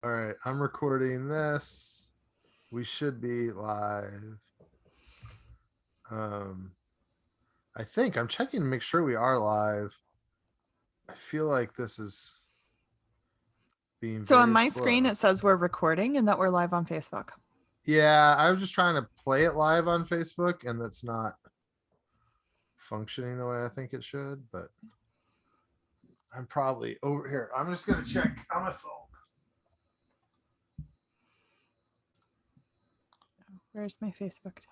All right, I'm recording this. We should be live. I think I'm checking to make sure we are live. I feel like this is being So on very my slow. screen, it says we're recording and that we're live on Facebook. Yeah, I was just trying to play it live on Facebook, and that's not functioning the way I think it should. But I'm probably over here. I'm just gonna check on my phone. Where's my Facebook tab?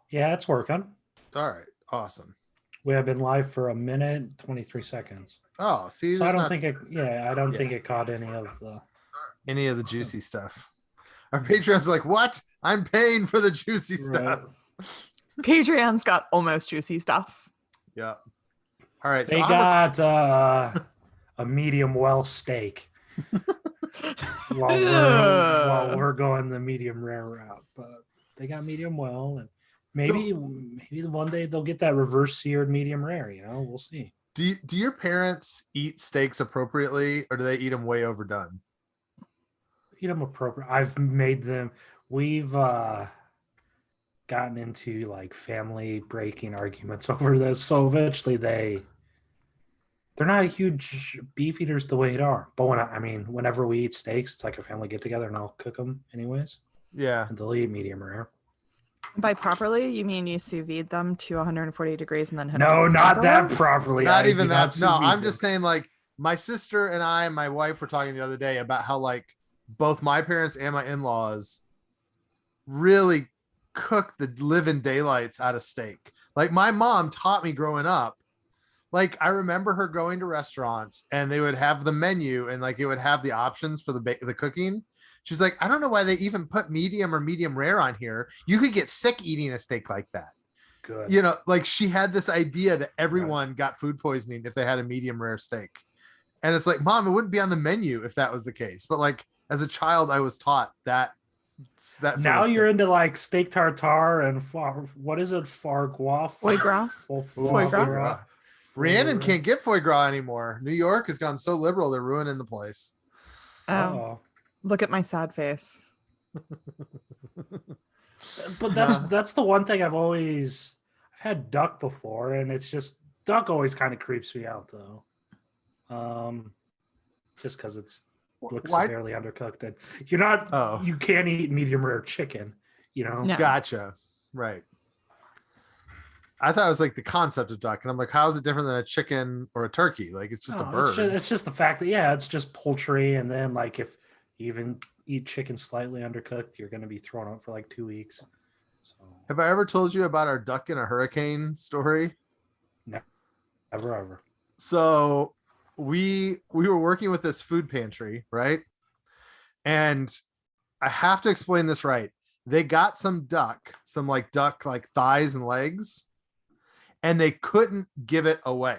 Yeah, it's working. All right, awesome. We have been live for 1 minute, 23 seconds. Oh, see, So I there's don't not think it. Yeah, I don't think it caught any of the juicy stuff. Our Patreon's like, what? I'm paying for the juicy stuff. Patreon's got almost juicy stuff. Yeah. All right. They got a medium well steak while we're going the medium rare route, but they got medium well, and maybe one day they'll get that reverse seared medium rare. You know, we'll see. Do your parents eat steaks appropriately, or do they eat them way overdone? Eat them appropriate. I've made them. We've gotten into like family breaking arguments over this, so eventually they're not huge beef eaters the way it are. But whenever we eat steaks, it's like a family get together, and I'll cook them anyways. Yeah, and they'll eat medium rare. By properly, you mean you sous vide them to 140 degrees and then hit No, not that properly. Not even that. No, I'm just saying, like, my sister and I and my wife were talking the other day about how, like, both my parents and my in-laws really cook the living daylights out of steak. Like, my mom taught me growing up. Like, I remember her going to restaurants and they would have the menu and like it would have the options for the cooking. She's like, I don't know why they even put medium or medium rare on here. You could get sick eating a steak like that. Good. You know, like she had this idea that everyone got food poisoning if they had a medium rare steak. And it's like, Mom, it wouldn't be on the menu if that was the case. But like as a child, I was taught that. Now you're into like steak tartare and what is it? Foie gras? Foie gras. Foie gras. Rhiannon can't get foie gras anymore. New York has gone so liberal, they're ruining the place. Oh. Look at my sad face. But that's the one thing I've had duck before, and it's just duck always kind of creeps me out though. Just because it's looks severely undercooked, and you can't eat medium rare chicken, you know. No. Gotcha. Right. I thought it was like the concept of duck, and I'm like, how is it different than a chicken or a turkey? Like it's just a bird. It's just the fact that it's just poultry, and then like if you even eat chicken slightly undercooked, you're going to be thrown out for like 2 weeks. So have I ever told you about our duck in a hurricane story? No, never ever. So we were working with this food pantry, right? And I have to explain this right. They got some duck thighs and legs, and they couldn't give it away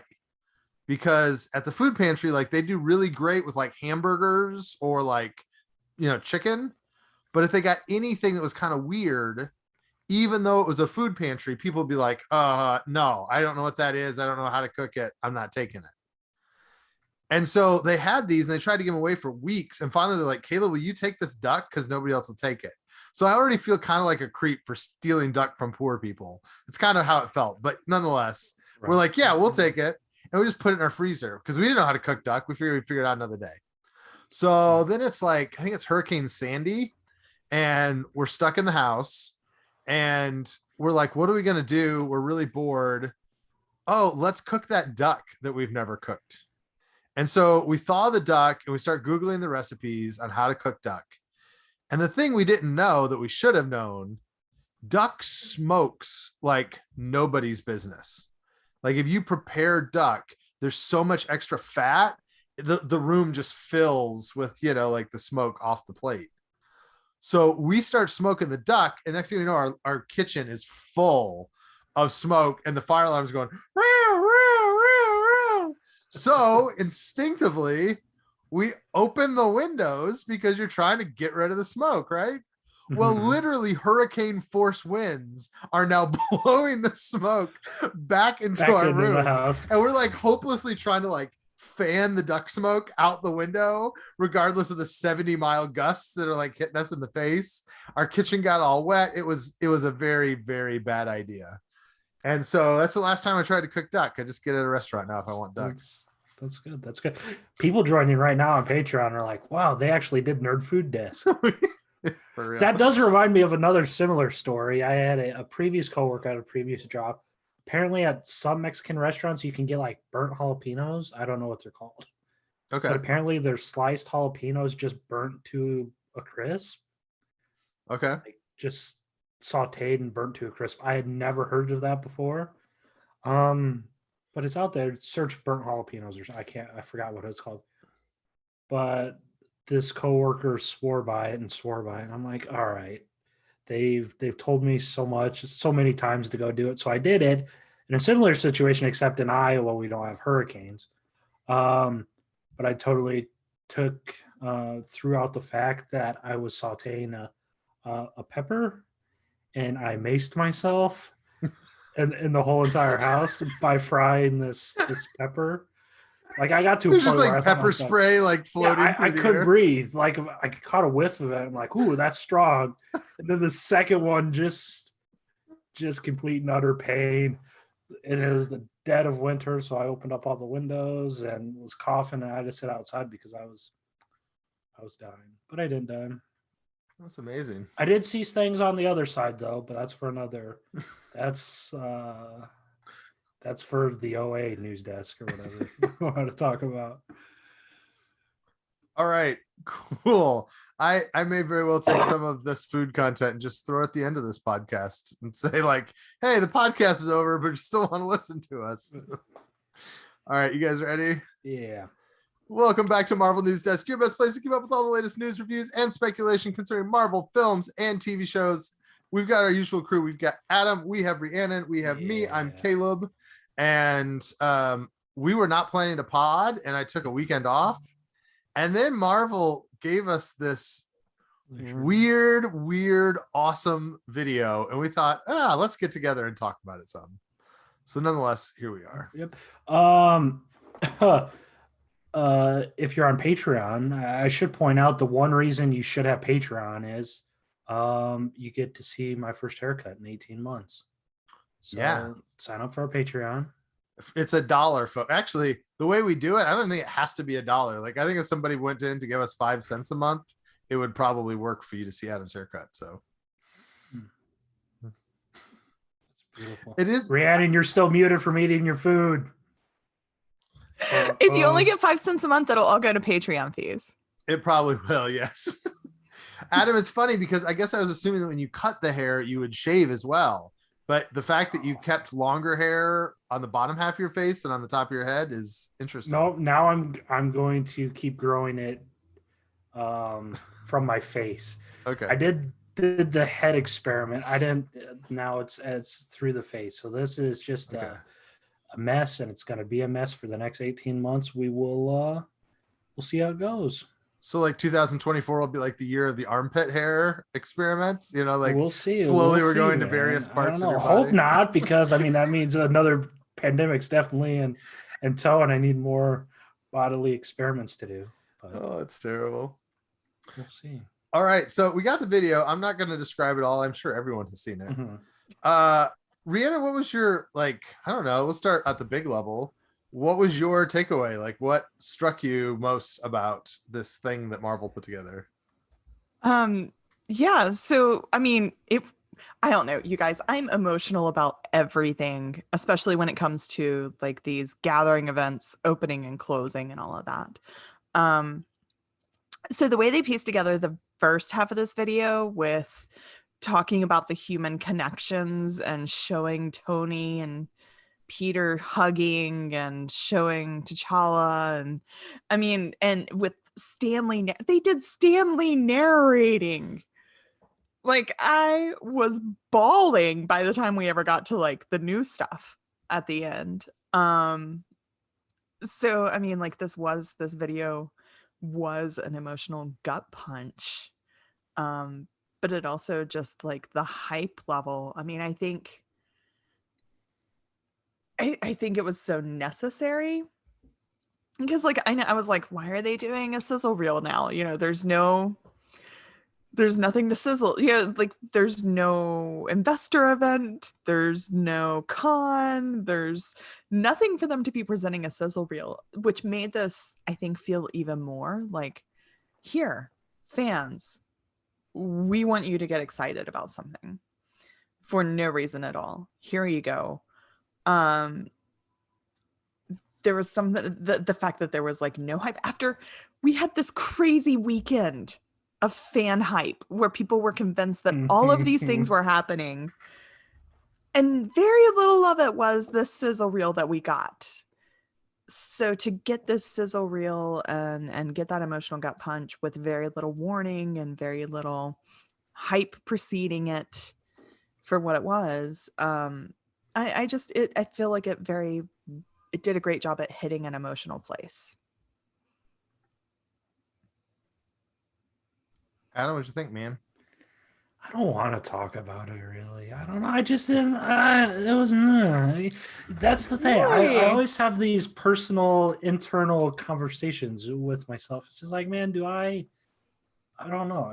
because at the food pantry, like they do really great with like hamburgers or like, chicken. But if they got anything that was kind of weird, even though it was a food pantry, people would be like, no, I don't know what that is. I don't know how to cook it. I'm not taking it. And so they had these and they tried to give them away for weeks. And finally they're like, Kayla, will you take this duck? Because nobody else will take it. So I already feel kind of like a creep for stealing duck from poor people. It's kind of how it felt. But nonetheless, We're like, yeah, we'll take it. And we just put it in our freezer because we didn't know how to cook duck. We figured we'd figure it out another day. So then it's like, I think it's Hurricane Sandy. And we're stuck in the house. And we're like, what are we going to do? We're really bored. Oh, let's cook that duck that we've never cooked. And so we thaw the duck and we start Googling the recipes on how to cook duck. And the thing we didn't know that we should have known, duck smokes like nobody's business. Like if you prepare duck, there's so much extra fat, the room just fills with, like the smoke off the plate. So we start smoking the duck, and next thing you know, our kitchen is full of smoke and the fire alarm's going, row, row, row, row. So instinctively, we open the windows because you're trying to get rid of the smoke, right? Well, literally hurricane force winds are now blowing the smoke back into our room. The house. And we're like hopelessly trying to like fan the duck smoke out the window, regardless of the 70-mile gusts that are like hitting us in the face. Our kitchen got all wet. It was a very, very bad idea. And so that's the last time I tried to cook duck. I just get at a restaurant now if I want duck. That's good. That's good. People joining right now on Patreon are like, wow, they actually did Nerd Food Desk. That does remind me of another similar story. I had a previous coworker at a previous job. Apparently at some Mexican restaurants, you can get like burnt jalapenos. I don't know what they're called. Okay. But apparently they're sliced jalapenos just burnt to a crisp. Okay. Like just sauteed and burnt to a crisp. I had never heard of that before. But it's out there. Search burnt jalapenos or I forgot what it's called. But this coworker swore by it. And I'm like, all right. They've told me so many times to go do it. So I did it in a similar situation, except in Iowa, we don't have hurricanes. But I totally threw out the fact that I was sauteing a pepper and I maced myself and the whole entire house by frying this pepper. Like I got to a There's point just where like I pepper spray like floating. yeah, I couldn't breathe. Like I caught a whiff of it. I'm like, ooh, that's strong. And then the second one just complete and utter pain. And it was the dead of winter, so I opened up all the windows and was coughing, and I had to sit outside because I was dying. But I didn't die. That's amazing. I did see things on the other side though, but that's for another. That's for the OA news desk or whatever you want to talk about. All right, cool. I may very well take some of this food content and just throw it at the end of this podcast and say like, hey, the podcast is over, but you still want to listen to us. All right, you guys ready? Yeah. Welcome back to Marvel News Desk, your best place to keep up with all the latest news, reviews, and speculation concerning Marvel films and TV shows. We've got our usual crew. We've got Adam, we have Rhiannon, we have me, I'm Caleb, and we were not planning to pod, and I took a weekend off, and then Marvel gave us this weird, awesome video, and we thought, let's get together and talk about it some. So nonetheless, here we are. Yep. If you're on Patreon, I should point out the one reason you should have Patreon is you get to see my first haircut in 18 months. So sign up for our Patreon. It's $1. Actually, the way we do it, I don't think it has to be $1. Like I think if somebody went in to give us 5 cents a month, it would probably work for you to see Adam's haircut. So It's beautiful. It is. Rhiannon, you're still muted from eating your food. If you only get 5 cents a month, it'll all go to Patreon fees. It probably will, yes. Adam, it's funny because I guess I was assuming that when you cut the hair, you would shave as well. But the fact that you kept longer hair on the bottom half of your face than on the top of your head is interesting. No, now I'm going to keep growing it from my face. Okay. I did the head experiment. I didn't. Now it's through the face. So this is just a mess, and it's going to be a mess for the next 18 months. We'll see how it goes. So like 2024 will be like the year of the armpit hair experiments, you know, like we'll see. Slowly we're see, going to man. various parts I of don't know. your body. Hope not, because I mean that means another pandemic's definitely in tow, and I need more bodily experiments to do. But Oh, it's terrible. we'll see. All right, so we got the video. I'm not going to describe it all. I'm sure everyone has seen it. Mm-hmm. Rhiannon, what was your, like, I don't know, we'll start at the big level. What was your takeaway? Like, what struck you most about this thing that Marvel put together? Yeah, so I mean, I don't know, you guys, I'm emotional about everything, especially when it comes to like these gathering events, opening and closing and all of that. So the way they pieced together the first half of this video with talking about the human connections and showing Tony and Peter hugging and showing T'Challa, and I mean, and with Stanley, they did Stanley narrating. Like I was bawling by the time we ever got to like the new stuff at the end. So I mean, like this video was an emotional gut punch. But it also just like the hype level. I mean, I think it was so necessary. because like I was like, why are they doing a sizzle reel now? You know, there's nothing to sizzle. Like there's no investor event, there's no con, there's nothing for them to be presenting a sizzle reel, which made this, I think, feel even more like, here, fans, we want you to get excited about something for no reason at all. Here you go. There was something, the fact that there was like no hype after we had this crazy weekend of fan hype where people were convinced that all of these things were happening, and very little of it was the sizzle reel that we got. So to get this sizzle reel and get that emotional gut punch with very little warning and very little hype preceding it for what it was, I feel like it did a great job at hitting an emotional place. Adam, what'd you think, man? I don't want to talk about it really. I don't know. I just didn't. It was. That's the thing. I always have these personal, internal conversations with myself. It's just like, man, do I? I don't know.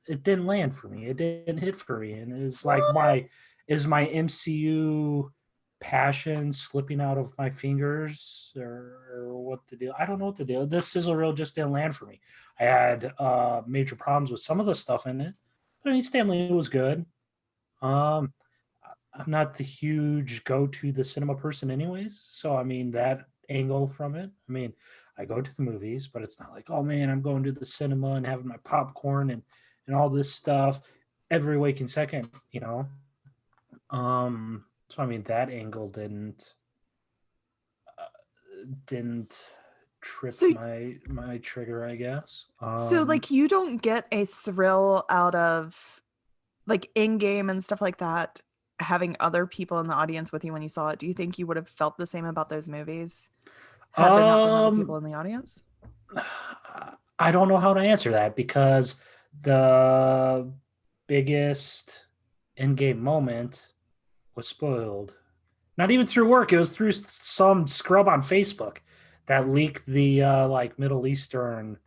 It didn't land for me. It didn't hit for me, and it's like my MCU passion slipping out of my fingers, or what to do. I don't know what to do. This sizzle reel just didn't land for me. I had major problems with some of the stuff in it. I mean, Stanley was good. I'm not the huge go to the cinema person, anyways. So, I mean, that angle from it. I mean, I go to the movies, but it's not like, oh man, I'm going to the cinema and having my popcorn and all this stuff every waking second, you know. So I mean, that angle didn't trip my trigger, I guess. So like you don't get a thrill out of like in-game and stuff like that, having other people in the audience with you when you saw it. Do you think you would have felt the same about those movies had there not been other people in the audience? I don't know how to answer that, because the biggest in-game moment was spoiled. Not even through work. It was through some scrub on Facebook that leaked the like Middle Eastern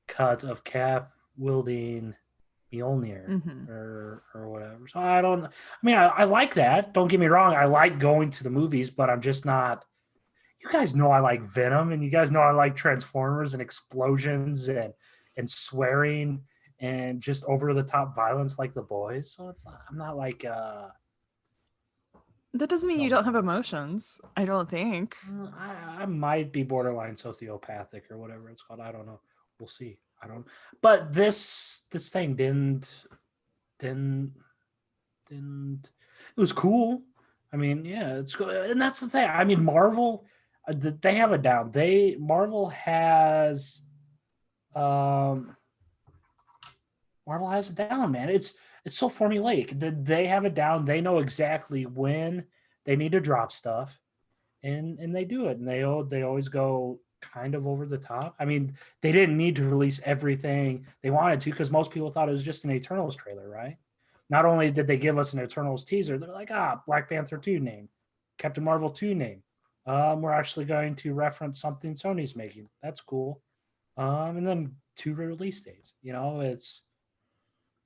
cut of Cap wielding Mjolnir or whatever. So I mean, I like that. Don't get me wrong. I like going to the movies, but I'm just not. You guys know I like Venom, and you guys know I like Transformers and explosions and swearing and just over the top violence like The Boys. So I'm not like that doesn't mean you don't have emotions, I don't think. I might be borderline sociopathic or whatever it's called. I don't know. We'll see. I don't. But this thing didn't. It was cool. I mean, yeah, it's cool, and that's the thing. I mean, Marvel, they have it down. Marvel has it down, man. It's so formulaic. They have it down. They know exactly when they need to drop stuff, and they do it. And they always go kind of over the top. I mean, they didn't need to release everything they wanted to, because most people thought it was just an Eternals trailer, right? Not only did they give us an Eternals teaser, they're like, Black Panther 2 name, Captain Marvel 2 name. We're actually going to reference something Sony's making. That's cool. And then 2 release dates. You know,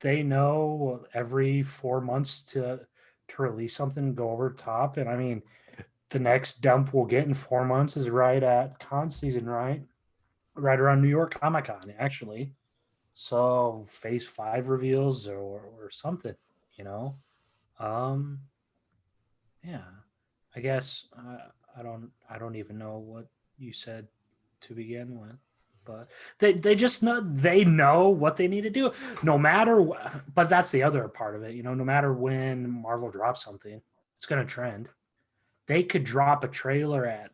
they know every 4 months to release something and go over top. And I mean, the next dump we'll get in 4 months is right at con season, right around New York Comic Con, actually. So phase 5 reveals or something, you know. Yeah, I guess I don't even know what you said to begin with, but they just know what they need to do, no matter but that's the other part of it, you know. No matter when Marvel drops something, it's going to trend. They could drop a trailer at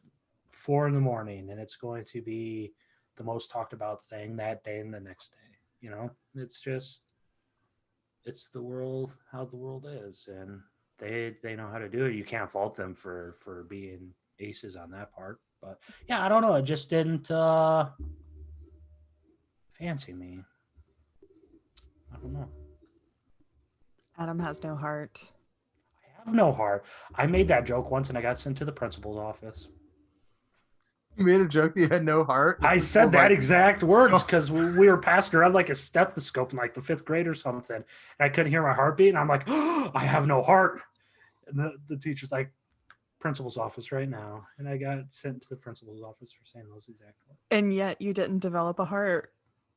4 a.m. and it's going to be the most talked about thing that day and the next day. You know, it's the world, how the world is, and they know how to do it. You can't fault them for being aces on that part. But yeah, I don't know. It just didn't fancy me. I don't know. Adam has no heart. I have no heart. I made that joke once and I got sent to the principal's office. You made a joke that you had no heart. I said was that like, exact words "Oh." because we were passing around like a stethoscope in like the 5th grade or something. And I couldn't hear my heartbeat. And I'm like, oh, I have no heart. And the teacher's like, principal's office right now. And I got sent to the principal's office for saying those exact words. And yet you didn't develop a heart.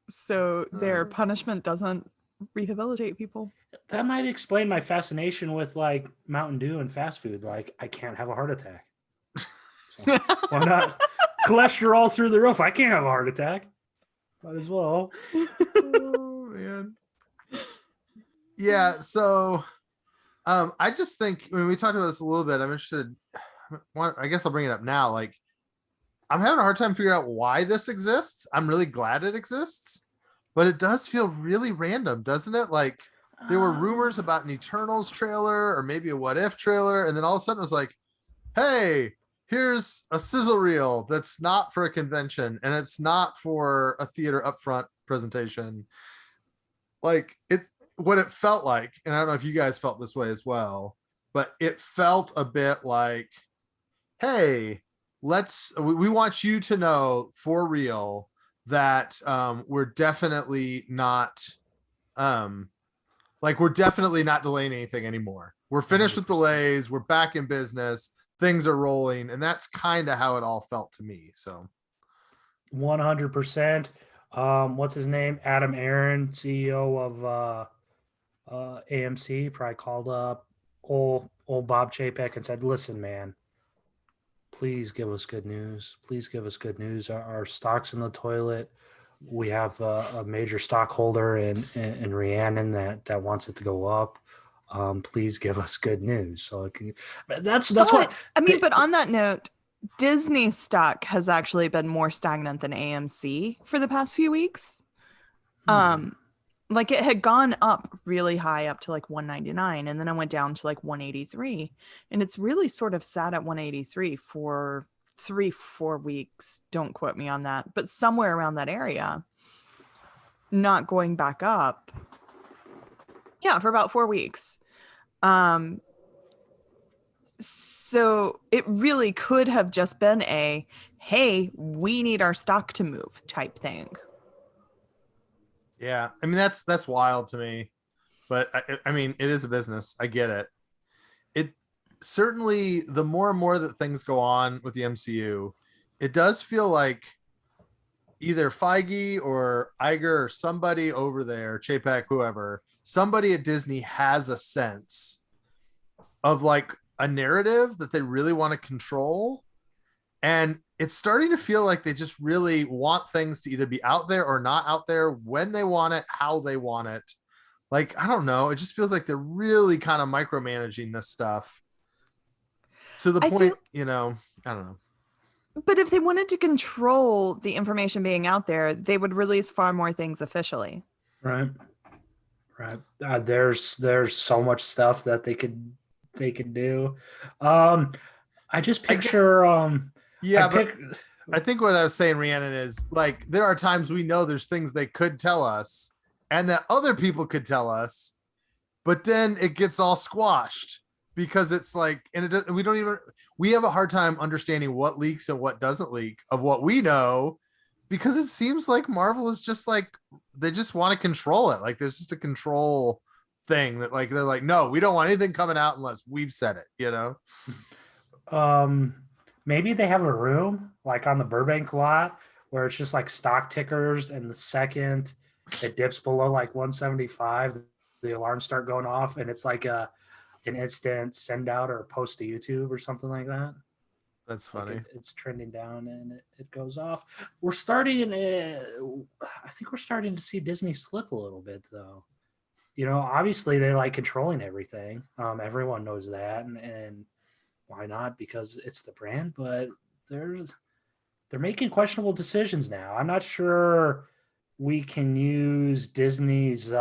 So their punishment doesn't rehabilitate people. That might explain my fascination with like Mountain Dew and fast food. Like, I can't have a heart attack. So, why not? Cholesterol through the roof. I can't have a heart attack. Might as well. Oh man. Yeah, so I just think when we talked about this a little bit, I'm interested. I guess I'll bring it up now. Like, I'm having a hard time figuring out why this exists. I'm really glad it exists, but it does feel really random, doesn't it? Like, there were rumors about an Eternals trailer or maybe a What If trailer, and then all of a sudden it was like, hey, here's a sizzle reel that's not for a convention and it's not for a theater upfront presentation. Like, it's what it felt like, and I don't know if you guys felt this way as well, but it felt a bit like, hey, we want you to know for real that we're definitely not we're definitely not delaying anything anymore. We're finished with delays. We're back in business. Things are rolling. And that's kind of how it all felt to me. So 100%. What's his name? Adam Aaron, CEO of AMC, probably called up old Bob Chapek and said, listen, man, please give us good news. Please give us good news. Our stock's in the toilet. We have a major stockholder in Rhiannon that wants it to go up. Please give us good news. So that's what I mean. But on that note, Disney stock has actually been more stagnant than AMC for the past few weeks. Like, it had gone up really high up to like 199, and then it went down to like 183, and it's really sort of sat at 183 for 3-4 weeks. Don't quote me on that, but somewhere around that area, not going back up. Yeah, for about 4 weeks. So it really could have just been a, hey, we need our stock to move type thing. yeah, I mean, that's wild to me, but I mean, it is a business. I get it. It certainly, the more and more that things go on with the MCU, it does feel like either Feige or Iger or somebody over there, Chapek, whoever, somebody at Disney has a sense of like a narrative that they really want to control. And it's starting to feel like they just really want things to either be out there or not out there, when they want it, how they want it. Like, I don't know. It just feels like they're really kind of micromanaging this stuff to the point, I don't know. But if they wanted to control the information being out there, they would release far more things officially. Right. There's so much stuff that they could do. I just picture I think what I was saying, Rhiannon, is like, there are times we know there's things they could tell us and that other people could tell us, but then it gets all squashed because it's like, and we have a hard time understanding what leaks and what doesn't leak of what we know, because it seems like Marvel is just like, they just want to control it. Like, there's just a control thing that, like, they're like, no, we don't want anything coming out unless we've said it, Maybe they have a room like on the Burbank lot where it's just like stock tickers, and the second it dips below like 175, the alarms start going off, and it's like an instant send out or post to YouTube or something like that. That's funny. Like it's trending down and it goes off. I think we're starting to see Disney slip a little bit, though. Obviously they like controlling everything. Everyone knows that, and why not? Because it's the brand, but they're making questionable decisions now. I'm not sure we can use Disney's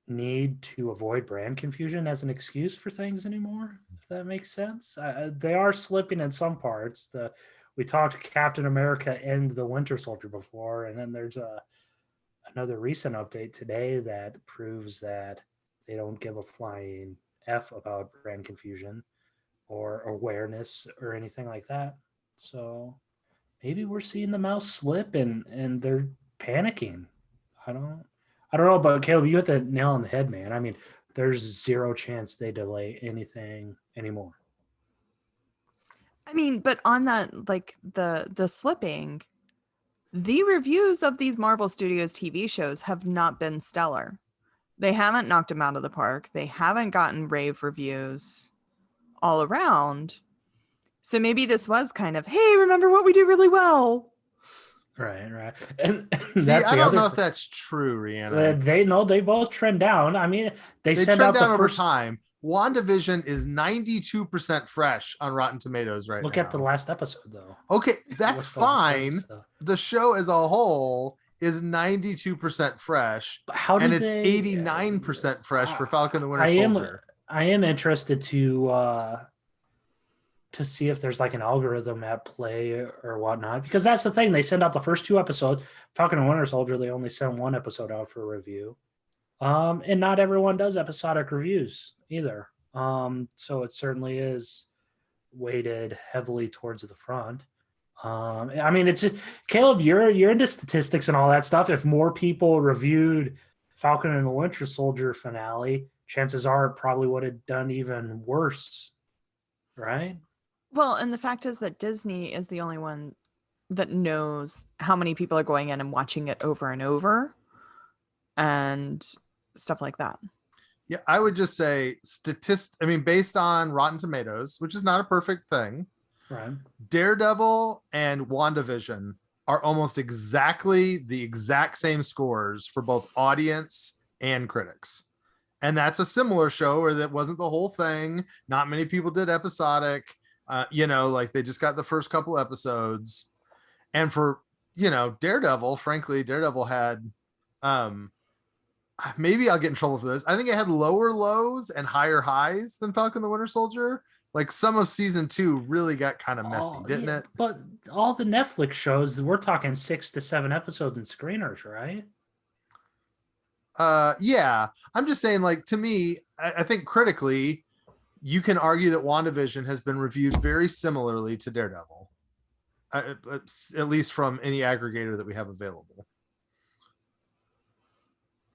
need to avoid brand confusion as an excuse for things anymore, if that makes sense. They are slipping in some parts. We talked Captain America and the Winter Soldier before, and then there's another recent update today that proves that they don't give a flying F about brand confusion or awareness or anything like that. So maybe we're seeing the mouse slip and they're panicking. I don't know, but Caleb, you hit the nail on the head, man. I mean, there's zero chance they delay anything anymore. I mean, but on that, like the slipping, the reviews of these Marvel Studios TV shows have not been stellar. They haven't knocked them out of the park. They haven't gotten rave reviews all around. So maybe this was kind of, hey, remember what we do really well. Right. And See, that's I the don't other know if thing. that's true, Rihanna. They both trend down. I mean, they send trend out down the over first time. WandaVision is 92% fresh on Rotten Tomatoes right look now. at the last episode though. Okay, that's What's the last fine. episode? The show as a whole is 92% fresh, But how and did it's they 89% fresh for Falcon the Winter I Soldier. am interested to see if there's like an algorithm at play or whatnot, because that's the thing. They send out the first 2 episodes. Falcon and Winter Soldier, they only send 1 episode out for review. And not everyone does episodic reviews either. So it certainly is weighted heavily towards the front. I mean, it's just, Caleb, you're into statistics and all that stuff. If more people reviewed Falcon and the Winter Soldier finale, chances are it probably would have done even worse, right? Well, and the fact is that Disney is the only one that knows how many people are going in and watching it over and over and stuff like that. Yeah, I would just say based on Rotten Tomatoes, which is not a perfect thing, Right. Daredevil and WandaVision are almost exactly the exact same scores for both audience and critics. And that's a similar show where that wasn't the whole thing. Not many people did episodic. Like they just got the first couple episodes. And for, Daredevil, frankly, Daredevil had, maybe I'll get in trouble for this. I think it had lower lows and higher highs than Falcon the Winter Soldier. Like some of season 2 really got kind of messy, didn't it? But all the Netflix shows, we're talking 6 to 7 episodes and screeners, right? Yeah. I'm just saying, like, to me, I think critically, you can argue that WandaVision has been reviewed very similarly to Daredevil, at least from any aggregator that we have available.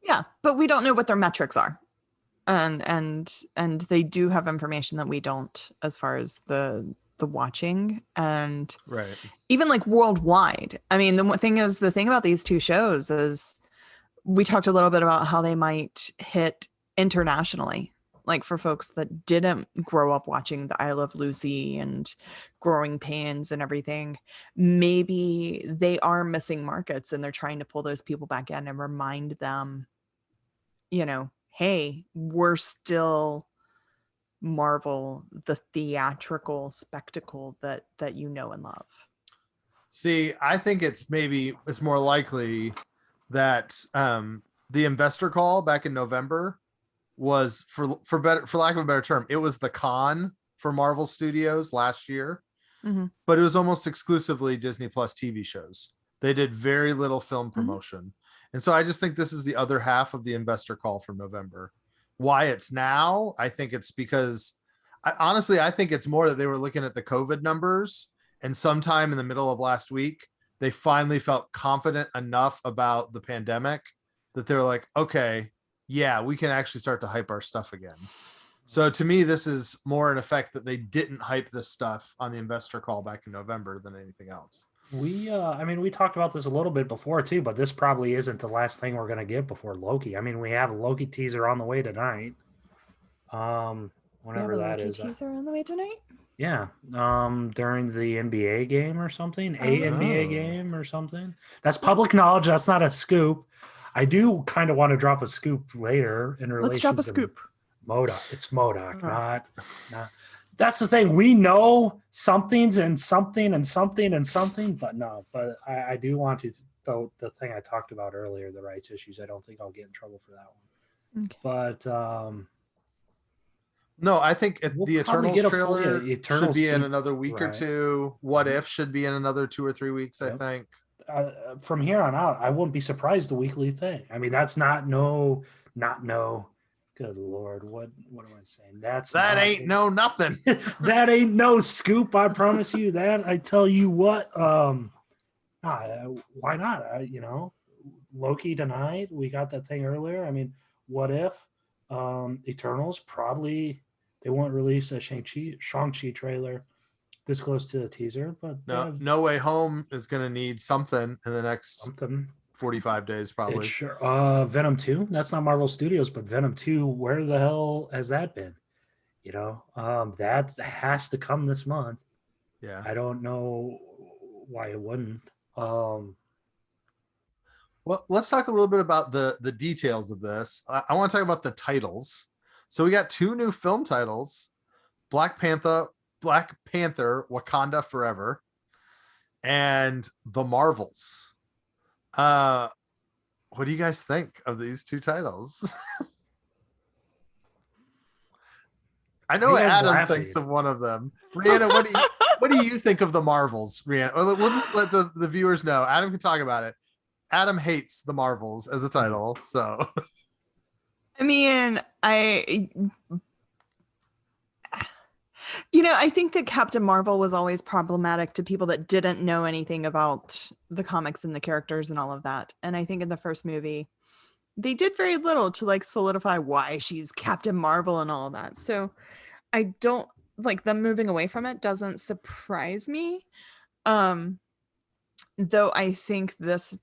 Yeah, but we don't know what their metrics are. And they do have information that we don't as far as the watching and right. Even like worldwide. I mean, the thing about these 2 shows is we talked a little bit about how they might hit internationally, like for folks that didn't grow up watching the I Love Lucy and Growing Pains and everything. Maybe they are missing markets and they're trying to pull those people back in and remind them, hey, we're still Marvel, the theatrical spectacle that you know and love. See, I think it's more likely that the investor call back in November was for lack of a better term, it was the con for Marvel Studios last year. Mm-hmm. But it was almost exclusively Disney Plus TV shows. They did very little film promotion. Mm-hmm. And so I just think this is the other half of the investor call from November. Why it's now, I think it's because I think it's more that they were looking at the COVID numbers, and sometime in the middle of last week, they finally felt confident enough about the pandemic that they're like, okay, yeah, we can actually start to hype our stuff again. So to me, this is more an effect that they didn't hype this stuff on the investor call back in November than anything else. We talked about this a little bit before too, but this probably isn't the last thing we're going to get before Loki. I mean, we have a Loki teaser on the way tonight. Whenever that is. Teaser on the way tonight? Yeah. During the NBA game or something, NBA game or something. That's public knowledge. That's not a scoop. I do kind of want to drop a scoop later in relation. Let's drop a scoop. MODOK. It's MODOK, not. That's the thing. We know something's and something and something and something, but no. But I do want to, though, the thing I talked about earlier, the rights issues. I don't think I'll get in trouble for that one. Okay. But no, I think the Eternals trailer should be in another week or two. What If should be in another 2 or 3 weeks, I think. From here on out, I wouldn't be surprised the weekly thing. I mean, that's not no, Good Lord, what am I saying? That ain't no nothing. That ain't no scoop. I promise you that. I tell you what. Why not? Loki tonight. We got that thing earlier. I mean, what if Eternals probably they won't release a Shang-Chi trailer this close to the teaser, but No Way Home is going to need something in the next something 45 days, probably. It's sure. Venom 2. That's not Marvel Studios, but Venom 2. Where the hell has that been? That has to come this month. Yeah. I don't know why it wouldn't. Well, let's talk a little bit about the details of this. I want to talk about the titles. So we got 2 new film titles: Black Panther, Wakanda Forever, and The Marvels. What do you guys think of these 2 titles? I know Adam thinks of one of them. Rihanna, what do you think of The Marvels, Rihanna? We'll just let the viewers know. Adam can talk about it. Adam hates The Marvels as a title, so. I mean, I think that Captain Marvel was always problematic to people that didn't know anything about the comics and the characters and all of that. And I think in the first movie, they did very little to like solidify why she's Captain Marvel and all of that. So I don't like them moving away from it doesn't surprise me. Though I think this,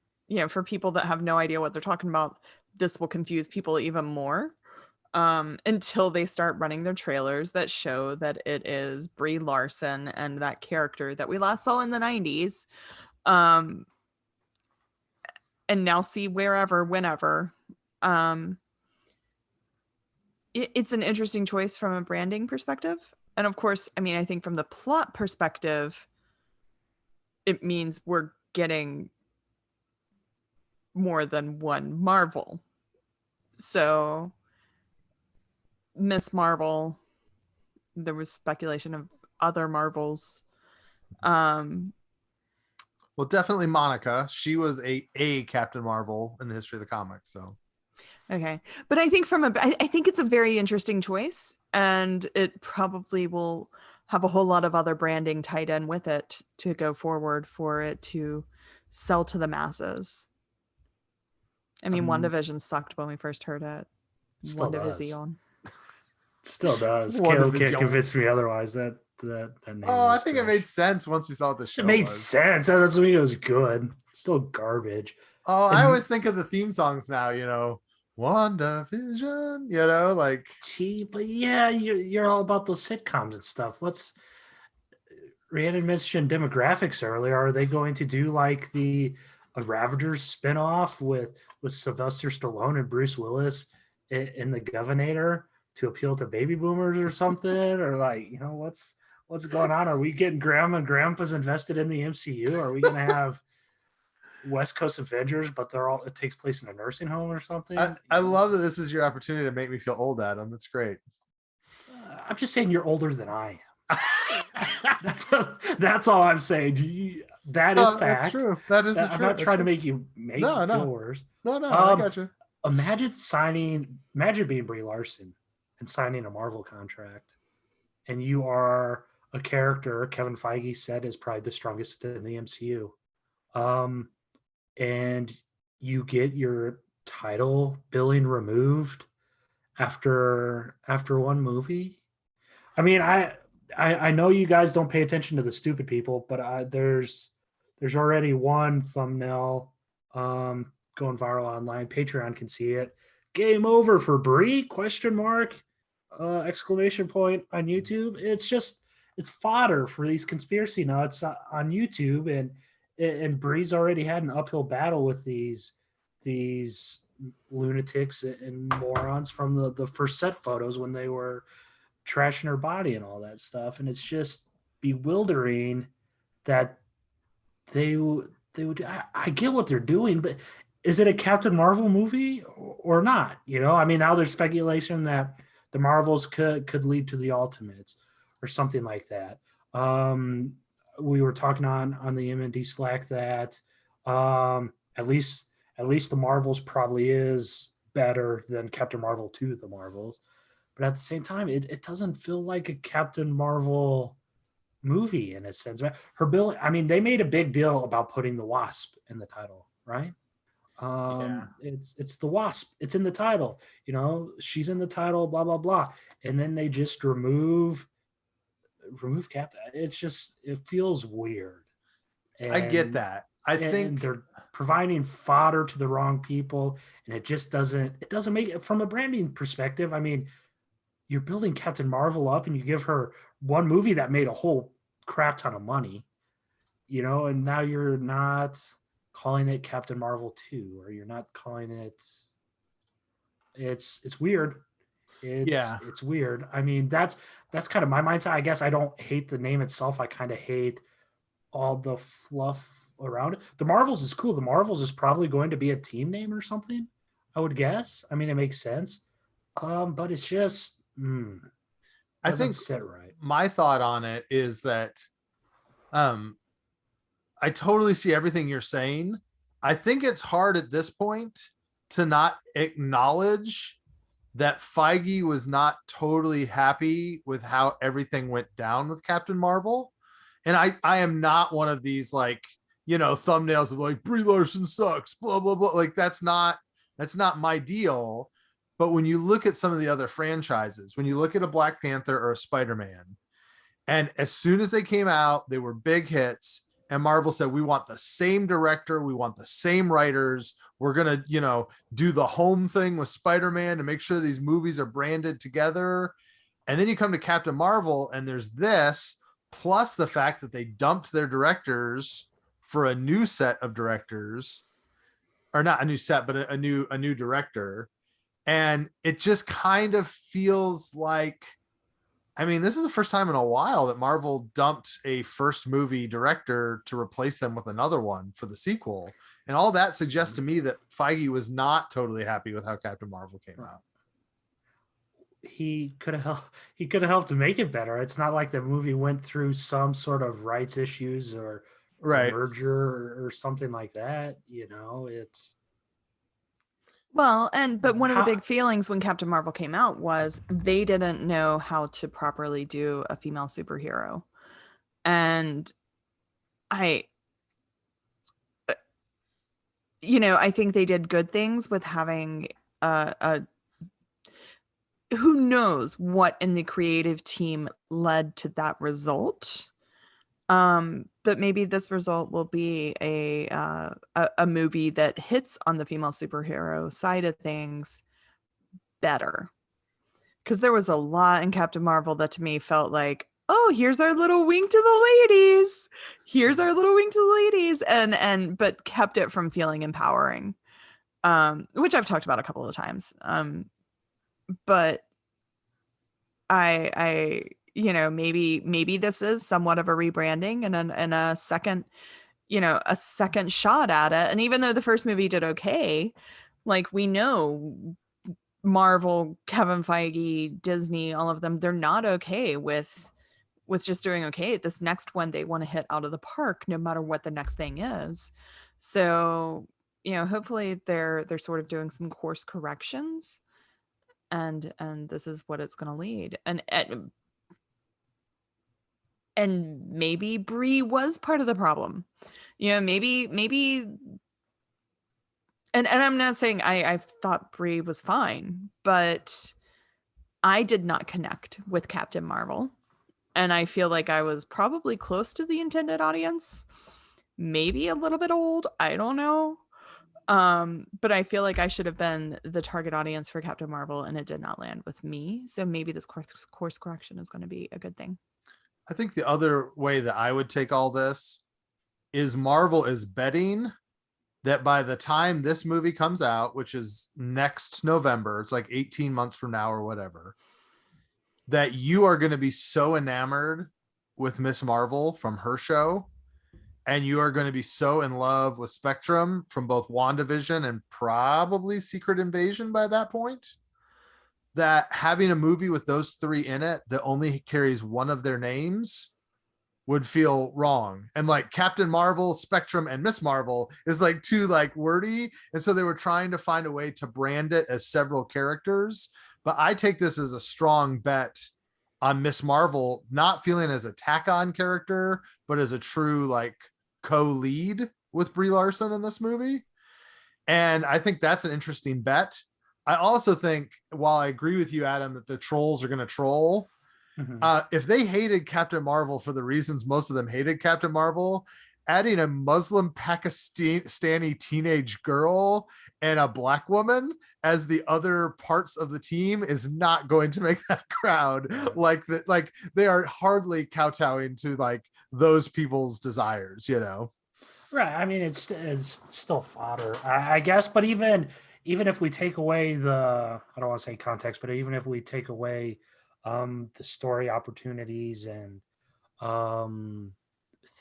for people that have no idea what they're talking about, this will confuse people even more. Until they start running their trailers that show that it is Brie Larson and that character that we last saw in the 90s. And now see wherever, whenever. It's an interesting choice from a branding perspective. And of course, I mean, I think from the plot perspective, it means we're getting more than one Marvel. So Miss Marvel, there was speculation of other Marvels. Well, definitely Monica. She was a Captain Marvel in the history of the comics. So, okay, but I think I think it's a very interesting choice, and it probably will have a whole lot of other branding tied in with it to go forward for it to sell to the masses. I mean, WandaVision sucked when we first heard it. WandaVision. Still does. Caleb can't convince me otherwise. That name. Oh, I think it made sense once we saw what the show. It made sense. That doesn't mean it was good. It's still garbage. Oh, I always think of the theme songs now. WandaVision. Like. Gee, but yeah, you're all about those sitcoms and stuff. Rihanna mentioned demographics earlier. Are they going to do like a Ravagers spinoff with Sylvester Stallone and Bruce Willis in The Governator to appeal to baby boomers or something? Or like, what's going on? Are we getting grandma and grandpas invested in the MCU? Are we going to have West Coast Avengers, but it takes place in a nursing home or something? I love that this is your opportunity to make me feel old, Adam. That's great. I'm just saying you're older than I am. That's all I'm saying. That is fact. That's true. That is I'm not trying to make you feel worse. No, I got you. Imagine being Brie Larson and signing a Marvel contract, and you are a character Kevin Feige said is probably the strongest in the MCU, and you get your title billing removed after one movie. I mean, I know you guys don't pay attention to the stupid people, but there's already one thumbnail going viral online. Patreon can see it. Game over for Brie? ? Exclamation point on YouTube. It's fodder for these conspiracy nuts on YouTube, and Brie's already had an uphill battle with these lunatics and morons from the first set photos when they were trashing her body and all that stuff. And it's just bewildering that they would. I get what they're doing, but is it a Captain Marvel movie or not? I mean, now there's speculation that the Marvels could lead to the Ultimates or something like that. We were talking on the MND Slack that at least the Marvels probably is better than Captain Marvel 2, The Marvels. But at the same time, it doesn't feel like a Captain Marvel movie in a sense. Her bill, I mean, they made a big deal about putting the Wasp in the title, right? Yeah. It's the Wasp. It's in the title. You know, she's in the title, blah, blah, blah. And then they just remove Captain. It's just, it feels weird. I get And that. I and think they're providing fodder to the wrong people, and it doesn't make it from a branding perspective. I mean, you're building Captain Marvel up and you give her one movie that made a whole crap ton of money, you know, and now you're not calling it Captain Marvel 2, or you're not calling it's weird. yeah. It's weird. I mean, that's kind of my mindset. I guess I don't hate the name itself. I kind of hate all the fluff around it. The Marvels is cool. The Marvels is probably going to be a team name or something, I would guess. I mean, it makes sense. But it's just I doesn't think sit right. my thought on it is that um I totally see everything you're saying. I think it's hard at this point to not acknowledge that Feige was not totally happy with how everything went down with Captain Marvel. And I am not one of these like, thumbnails of like Brie Larson sucks, blah, blah, blah. Like that's not my deal. But when you look at some of the other franchises, when you look at a Black Panther or a Spider-Man, and as soon as they came out, they were big hits. And Marvel said, we want the same director. We want the same writers. We're going to, do the home thing with Spider-Man to make sure these movies are branded together. And then you come to Captain Marvel and there's this, plus the fact that they dumped their directors for a new set of directors, or not a new set, but a new director. And it just kind of feels like, I mean, this is the first time in a while that Marvel dumped a first movie director to replace them with another one for the sequel. And all that suggests to me that Feige was not totally happy with how Captain Marvel came out. He could have helped. He could have helped to make it better. It's not like the movie went through some sort of rights issues or a Right. merger or something like that. You know, it's Well, but one of the How- big feelings when Captain Marvel came out was they didn't know how to properly do a female superhero. And I I think they did good things with having a who knows what in the creative team led to that result. But maybe this result will be a movie that hits on the female superhero side of things better. Because there was a lot in Captain Marvel that to me felt like, oh, here's our little wink to the ladies. Here's our little wink to the ladies. But kept it from feeling empowering. Which I've talked about a couple of times. But I maybe this is somewhat of a rebranding and a second, a second shot at it. And even though the first movie did okay, like we know Marvel, Kevin Feige, Disney, all of them, they're not okay with just doing okay. This next one they want to hit out of the park no matter what the next thing is. So, hopefully they're sort of doing some course corrections and this is what it's going to lead. And maybe Brie was part of the problem. Maybe and I'm not saying I thought Brie was fine, but I did not connect with Captain Marvel. And I feel like I was probably close to the intended audience, maybe a little bit old. I don't know. But I feel like I should have been the target audience for Captain Marvel and it did not land with me. So maybe this course correction is going to be a good thing. I think the other way that I would take all this is Marvel is betting that by the time this movie comes out, which is next November, it's like 18 months from now or whatever, that you are going to be so enamored with Miss Marvel from her show, and you are going to be so in love with Spectrum from both WandaVision and probably Secret Invasion by that point, that having a movie with those three in it that only carries one of their names would feel wrong. And like Captain Marvel, Spectrum, and Miss Marvel is like too like wordy. And so they were trying to find a way to brand it as several characters. But I take this as a strong bet on Miss Marvel not feeling as a tack-on character, but as a true like co-lead with Brie Larson in this movie. And I think that's an interesting bet. I also think, while I agree with you, Adam, that the trolls are going to troll, if they hated Captain Marvel for the reasons most of them hated Captain Marvel, adding a Muslim Pakistani teenage girl and a black woman as the other parts of the team is not going to make that crowd like that. Like they are hardly kowtowing to like those people's desires, you know? Right. I mean, it's still fodder, I guess. But even if we take away I don't want to say context, but even if we take away the story opportunities and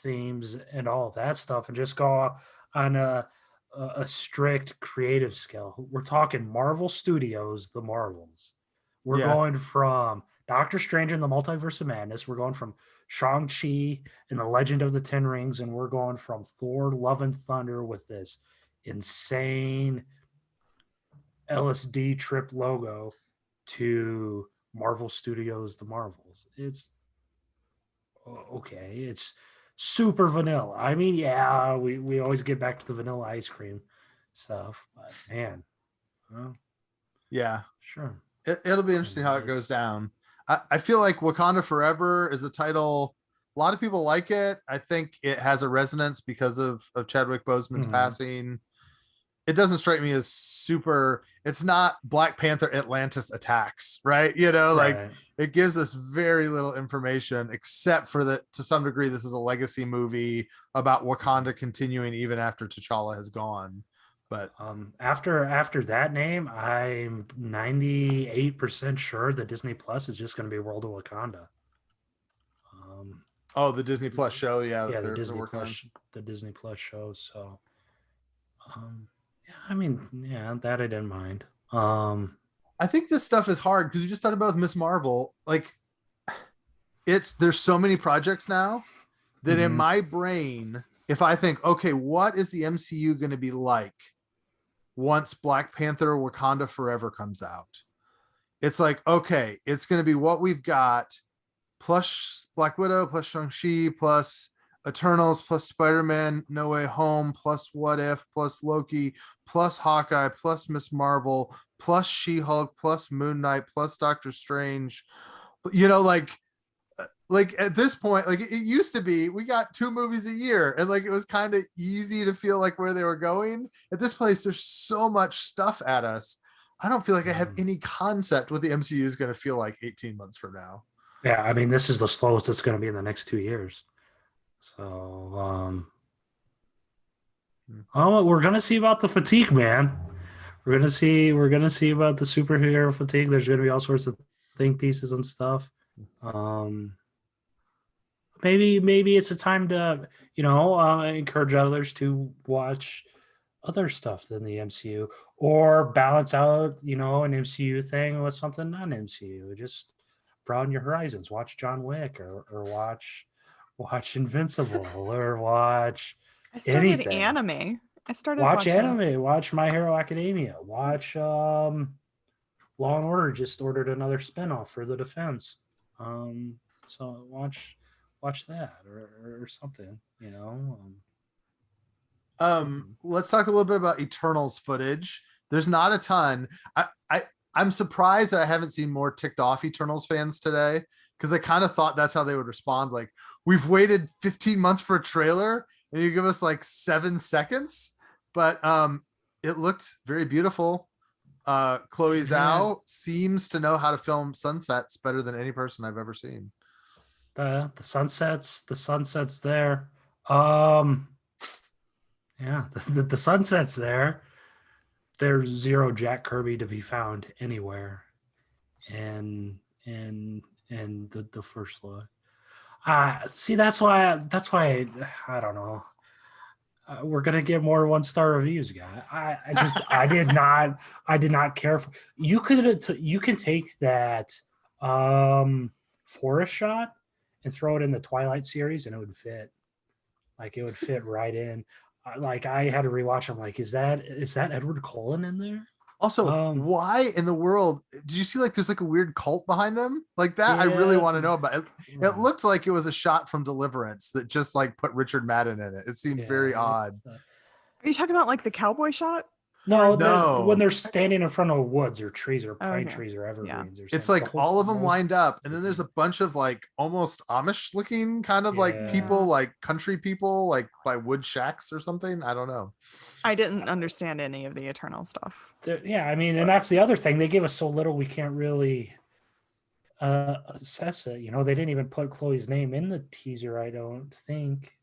themes and all of that stuff, and just go on a strict creative scale, we're talking Marvel Studios, the Marvels. We're going from Doctor Strange and the Multiverse of Madness. We're going from Shang-Chi and the Legend of the Ten Rings, and we're going from Thor: Love and Thunder with this insane LSD trip logo to Marvel Studios, the Marvels. It's okay. It's super vanilla. I mean, yeah, we always get back to the vanilla ice cream stuff, but man, well, yeah, sure. It'll be interesting how it goes down. I feel like Wakanda Forever is a title. A lot of people like it. I think it has a resonance because of Chadwick Boseman's passing. It doesn't strike me as super. It's not Black Panther Atlantis attacks, right? You know, like it gives us very little information, except for that to some degree, this is a legacy movie about Wakanda continuing even after T'Challa has gone. But after that name, I'm 98% sure that Disney Plus is just going to be World of Wakanda. The Disney Plus show, yeah, the Disney Plus show. So, yeah, I mean, yeah, that I didn't mind. I think this stuff is hard because we just talked about Miss Marvel. Like, there's so many projects now that in my brain, if I think, okay, what is the MCU going to be like once Black Panther Wakanda Forever comes out? It's like, okay, it's going to be what we've got plus Black Widow plus Shang-Chi plus Eternals plus Spider-Man No Way Home plus What If plus Loki plus Hawkeye plus Miss Marvel plus She-Hulk plus Moon Knight plus Doctor Strange. You know, like at this point, like it used to be, we got 2 movies a year and like it was kind of easy to feel like where they were going. At this place, there's so much stuff at us. I don't feel like I have any concept what the MCU is going to feel like 18 months from now. Yeah, I mean, this is the slowest it's going to be in the next 2 years. So, we're going to see about the fatigue, man. We're going to see about the superhero fatigue. There's going to be all sorts of think pieces and stuff. Maybe it's a time to, encourage others to watch other stuff than the MCU, or balance out, an MCU thing with something non-MCU. Just broaden your horizons. Watch John Wick, or watch Invincible, or watch anything. Anime. I started watch watching anime. Watch My Hero Academia. Watch Law and Order. Just ordered another spinoff for the Defense. So watch that or something. Let's talk a little bit about Eternals footage. There's not a ton. I'm surprised that I haven't seen more ticked off Eternals fans today, because I kind of thought that's how they would respond. Like, we've waited 15 months for a trailer and you give us like 7 seconds. But it looked very beautiful. Chloe Zhao seems to know how to film sunsets better than any person I've ever seen. The sunsets there. Yeah, the sunset's there. There's zero Jack Kirby to be found anywhere, and the first look. See, that's why I don't know. We're gonna get more 1-star reviews, guy. I did not care for. You can take that forest shot and throw it in the Twilight series, and it would fit. Like it would fit right in. Like I had to rewatch. I'm like, is that Edward Cullen in there? Also, why in the world did you see like there's like a weird cult behind them like that? I really Yeah. want to know about it. It looked like it was a shot from Deliverance that just like put Richard Madden in it. It seemed very odd. Are you talking about like the cowboy shot? No, No. when they're standing in front of woods or trees or pine Okay. trees or evergreens or something. It's like The whole all of them most- lined up, and then there's a bunch of like almost Amish looking kind of like people, like country people, like by wood shacks or something. I don't know. I didn't understand any of the Eternal stuff. Yeah, I mean, and that's the other thing. They give us so little, we can't really assess it. You know, they didn't even put Chloe's name in the teaser, I don't think.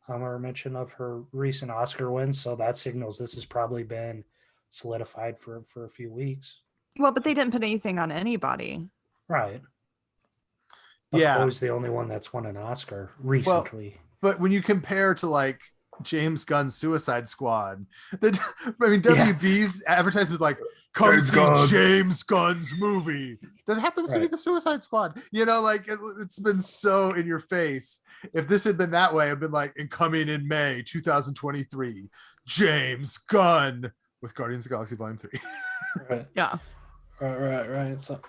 Or mention of her recent Oscar win, so that signals this has probably been solidified for a few weeks. Well, but they didn't put anything on anybody. Right. But Chloe's the only one that's won an Oscar recently. Well, but when you compare to like James Gunn's Suicide Squad, WB's advertisement was like, come see James Gunn's movie. That happens to be the Suicide Squad. You know, like it's been so in your face. If this had been that way, I've been like, and coming in May 2023, James Gunn with Guardians of the Galaxy Volume 3. Right. Yeah. Right. So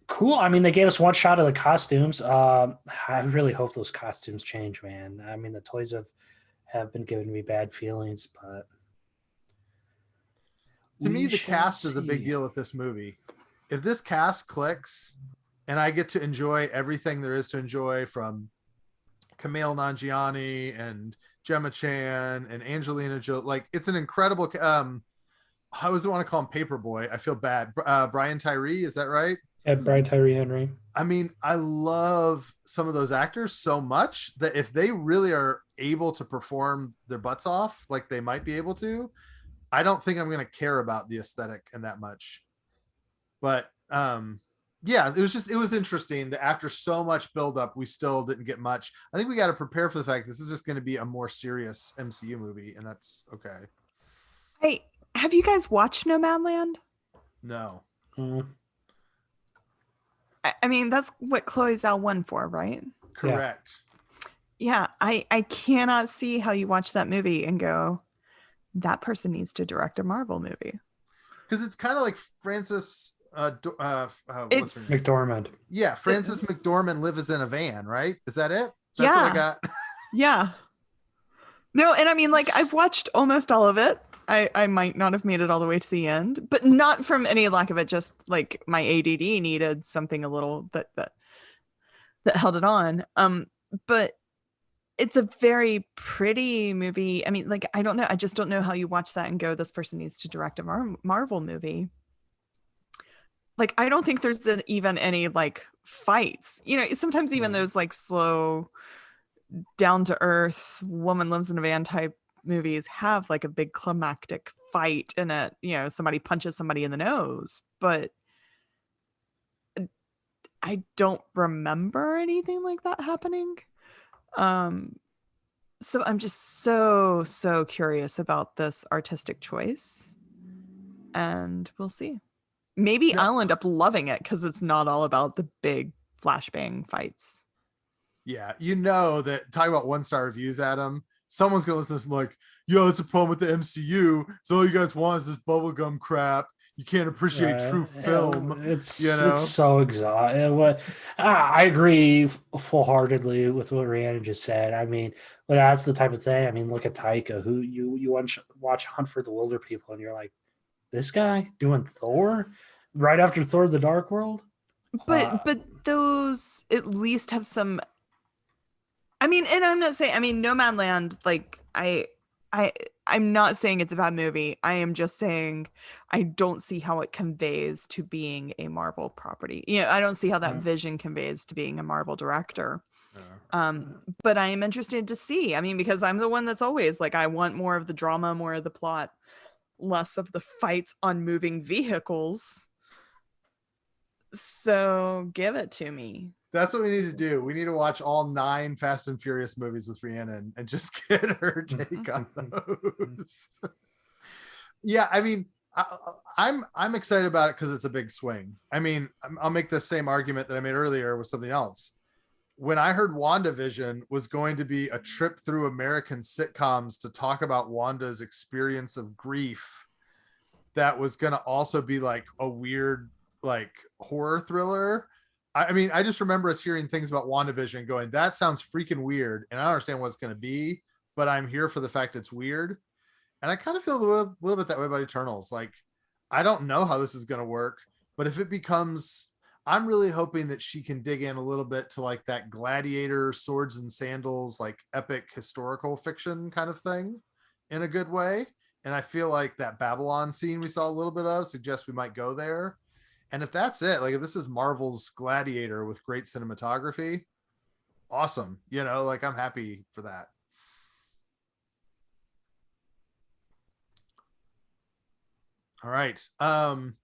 cool. I mean, they gave us one shot of the costumes. I really hope those costumes change, man. I mean, the toys have been giving me bad feelings, but to me, the cast is a big deal with this movie. If this cast clicks and I get to enjoy everything there is to enjoy from Kumail Nanjiani and Gemma Chan and Angelina Jolie, like it's an incredible I always want to call him Paperboy. I feel bad. Brian Tyree, is that right? Yeah, Brian Tyree Henry. I mean, I love some of those actors so much that if they really are able to perform their butts off like they might be able to, I don't think I'm going to care about the aesthetic and that much. But yeah, it was interesting that after so much buildup, we still didn't get much. I think we got to prepare for the fact this is just going to be a more serious MCU movie, and that's okay. Hey, have you guys watched Nomadland? No. I mean, that's what Chloe Zhao won for, right? Correct. Yeah, I cannot see how you watch that movie and go, that person needs to direct a Marvel movie. Because it's kind of like Frances what's her name? McDormand. Yeah, Frances McDormand lives in a van, right? Is that it? That's what I got. Yeah. No, and I mean, like, I've watched almost all of it. I might not have made it all the way to the end, but not from any lack of it. Just like my ADD needed something a little that held it on. But it's a very pretty movie. I mean, like, I don't know. I just don't know how you watch that and go, this person needs to direct a Marvel movie. Like, I don't think there's even any like fights. You know, sometimes even those like slow, down to earth, woman lives in a van type movies have like a big climactic fight in it. You know, somebody punches somebody in the nose, but I don't remember anything like that happening. So I'm just so curious about this artistic choice, and we'll see. Maybe I'll end up loving it because it's not all about the big flashbang fights. Yeah, you know that talking about 1-star reviews, Adam, someone's gonna listen to this and like, yo, it's a problem with the MCU. So all you guys want is this bubblegum crap. You can't appreciate true film. It's so exhausting. I agree full-heartedly with what Rhiannon just said. I mean, but that's the type of thing. I mean, look at Taika, who you watch Hunt for the Wilder People, and you're like, this guy doing Thor right after Thor: The Dark World. But those at least have some. I mean, and I'm not saying. I mean, Nomadland. Like I'm not saying it's a bad movie. I am just saying I don't see how it conveys to being a Marvel property. You know, I don't see how that vision conveys to being a Marvel director. But I am interested to see. I mean, because I'm the one that's always like, I want more of the drama, more of the plot, less of the fights on moving vehicles. So give it to me. That's what we need to do. We need to watch all 9 Fast and Furious movies with Rhiannon and just get her take on those. Yeah, I mean, I'm excited about it because it's a big swing. I mean, I'll make the same argument that I made earlier with something else. when I heard WandaVision was going to be a trip through American sitcoms to talk about Wanda's experience of grief, that was going to also be like a weird, like horror thriller. I mean, I just remember us hearing things about WandaVision going, that sounds freaking weird. And I don't understand what it's going to be, but I'm here for the fact it's weird. And I kind of feel a little bit that way about Eternals. Like, I don't know how this is going to work, but if it becomes, I'm really hoping that she can dig in a little bit to like that gladiator, swords and sandals, like epic historical fiction kind of thing in a good way. And I feel like that Babylon scene we saw a little bit of suggests we might go there. And if that's it, like if this is Marvel's Gladiator with great cinematography, awesome. You know, like I'm happy for that. All right. I'm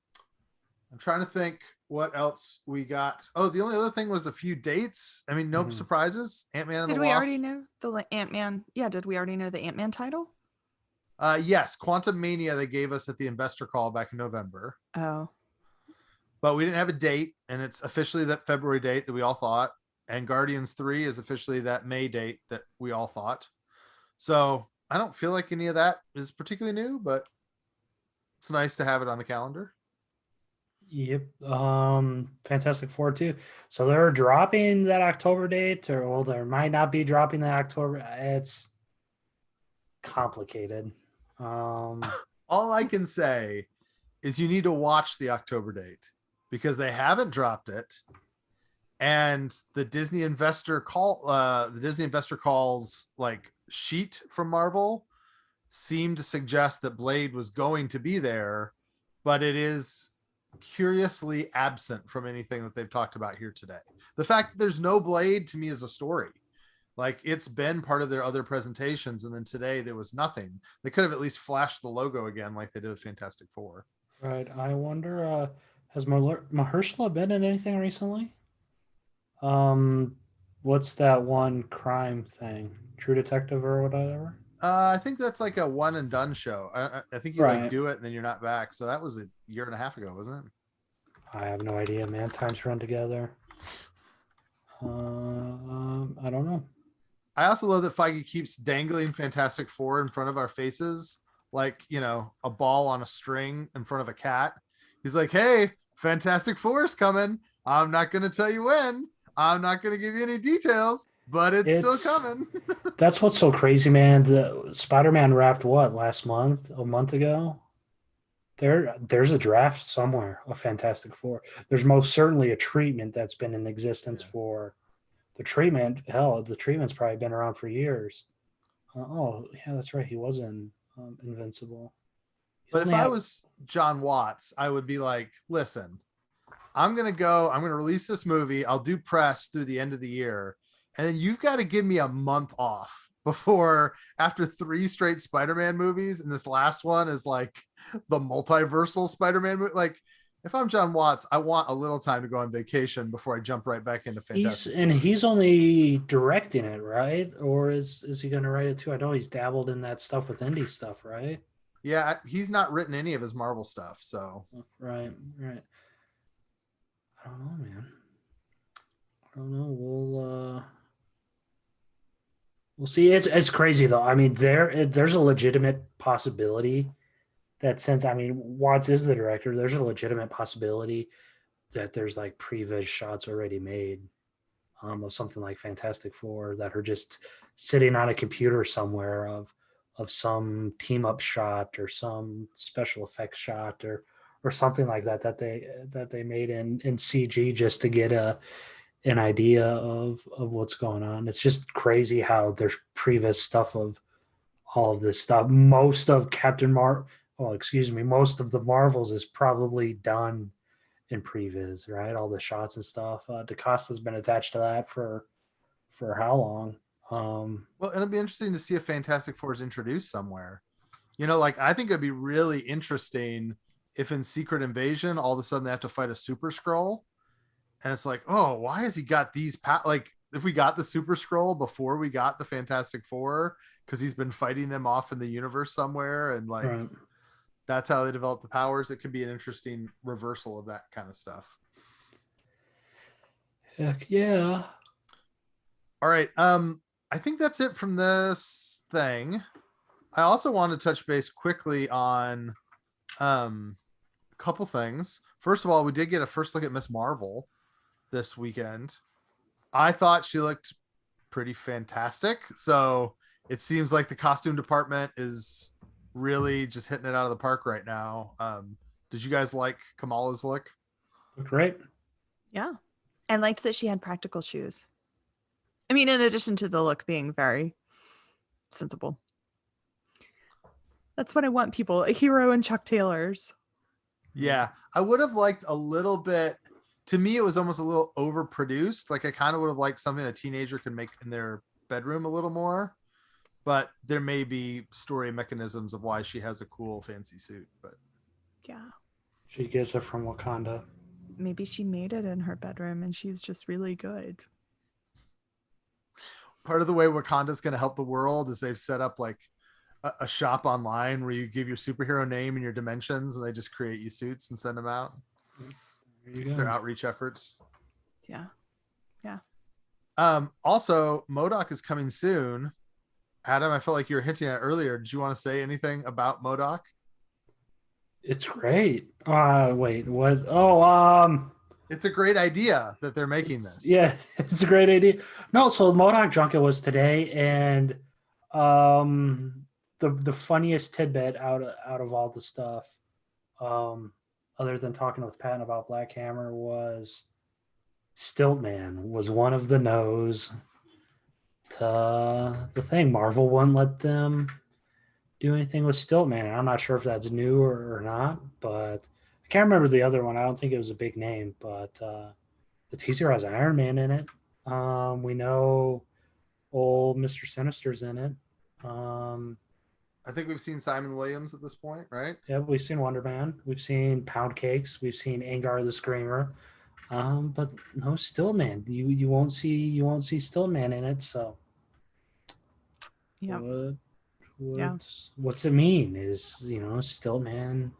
trying to think what else we got. Oh, the only other thing was a few dates. I mean, no surprises. Ant-Man and Did the we Wasp. already know the Ant-Man? Yeah, did we already know the Ant-Man title? Yes, Quantum Mania they gave us at the investor call back in November. Oh. But we didn't have a date, and it's officially that February date that we all thought. And Guardians 3 is officially that May date that we all thought. So I don't feel like any of that is particularly new, but it's nice to have it on the calendar. Yep. Fantastic Four too. So they're dropping that October date, or well, there might not be dropping that October. It's complicated. All I can say is you need to watch the October date because they haven't dropped it. And the Disney investor calls like sheet from Marvel seemed to suggest that Blade was going to be there, but it is curiously absent from anything that they've talked about here today. The fact that there's no Blade to me is a story. Like it's been part of their other presentations, and then today there was nothing. They could have at least flashed the logo again like they did with Fantastic Four. Right. I wonder, has Mahershala been in anything recently? What's that one crime thing? True Detective or whatever? I think that's like a one and done show. I think you like do it and then you're not back. So that was a year and a half ago, wasn't it? I have no idea, man. Times run together. I don't know. I also love that Feige keeps dangling Fantastic Four in front of our faces, like, you know, a ball on a string in front of a cat. He's like, hey, Fantastic Four is coming. I'm not going to tell you when. I'm not going to give you any details, but it's still coming. That's what's so crazy, man. The Spider-Man wrapped what last month, a month ago? There's a draft somewhere of Fantastic Four. There's most certainly a treatment that's been in existence for the treatment. Hell, the treatment's probably been around for years. Oh, yeah, that's right. He was in Invincible. But if I was John Watts, I would be like, listen, I'm going to release this movie. I'll do press through the end of the year. And then you've got to give me a month off before, after 3 straight Spider-Man movies. And this last one is like the multiversal Spider-Man movie. Like, if I'm John Watts, I want a little time to go on vacation before I jump right back into Fantastic Four. He's only directing it, right? Or is he going to write it too? I know he's dabbled in that stuff with indie stuff, right? Yeah, he's not written any of his Marvel stuff, so. Right. I don't know, man. I don't know. We'll see. It's crazy though. I mean, there's a legitimate possibility that since Watts is the director, there's a legitimate possibility that there's like previs shots already made of something like Fantastic Four that are just sitting on a computer somewhere of some team up shot or some special effects shot or something like that they made in CG just to get an idea of what's going on. It's just crazy how there's previs stuff of all of this stuff. Most of most of the Marvels is probably done in previs, right? All the shots and stuff. DaCosta's been attached to that for how long? Well, it'll be interesting to see if Fantastic Four is introduced somewhere. You know, like I think it'd be really interesting if in Secret Invasion all of a sudden they have to fight a Super Skrull, and it's like, oh, why has he got these? Like, if we got the Super Skrull before we got the Fantastic Four, because he's been fighting them off in the universe somewhere, and like that's how they develop the powers. It could be an interesting reversal of that kind of stuff. Heck yeah. All right. I think that's it from this thing. I also want to touch base quickly on a couple things. First of all, we did get a first look at Miss Marvel this weekend. I thought she looked pretty fantastic. So it seems like the costume department is really just hitting it out of the park right now. Did you guys like Kamala's look? Great. Yeah. I liked that she had practical shoes. I mean, in addition to the look being very sensible. That's what I want people, a hero in Chuck Taylors. Yeah, I would have liked a little bit. To me, it was almost a little overproduced. Like I kind of would have liked something a teenager could make in their bedroom a little more. But there may be story mechanisms of why she has a cool fancy suit. But Yeah. She gets it from Wakanda. Maybe she made it in her bedroom and she's just really good. part of the way Wakanda's going to help the world is they've set up like a shop online where you give your superhero name and your dimensions, and they just create you suits and send them out. It's their outreach efforts. Yeah. Yeah. Also, MODOK is coming soon. Adam, I felt like you were hinting at it earlier. Did you want to say anything about MODOK? It's great. Wait, what? Oh, It's a great idea that they're making this. Yeah, it's a great idea. No, so MODOK Junket was today, and the funniest tidbit out of all the stuff, other than talking with Patton about Black Hammer, was Stiltman was one of the no's to the thing. Marvel wouldn't let them do anything with Stiltman. I'm not sure if that's new or not, but I can't remember the other one. I don't think it was a big name, but the teaser has Iron Man in it. We know old Mr. Sinister's in it. I think we've seen Simon Williams at this point, right? Yeah, we've seen Wonder Man. We've seen Pound Cakes. We've seen Angar the Screamer. But no Stillman. You won't see Stillman in it. So Yeah. What's it mean? Is Stiltman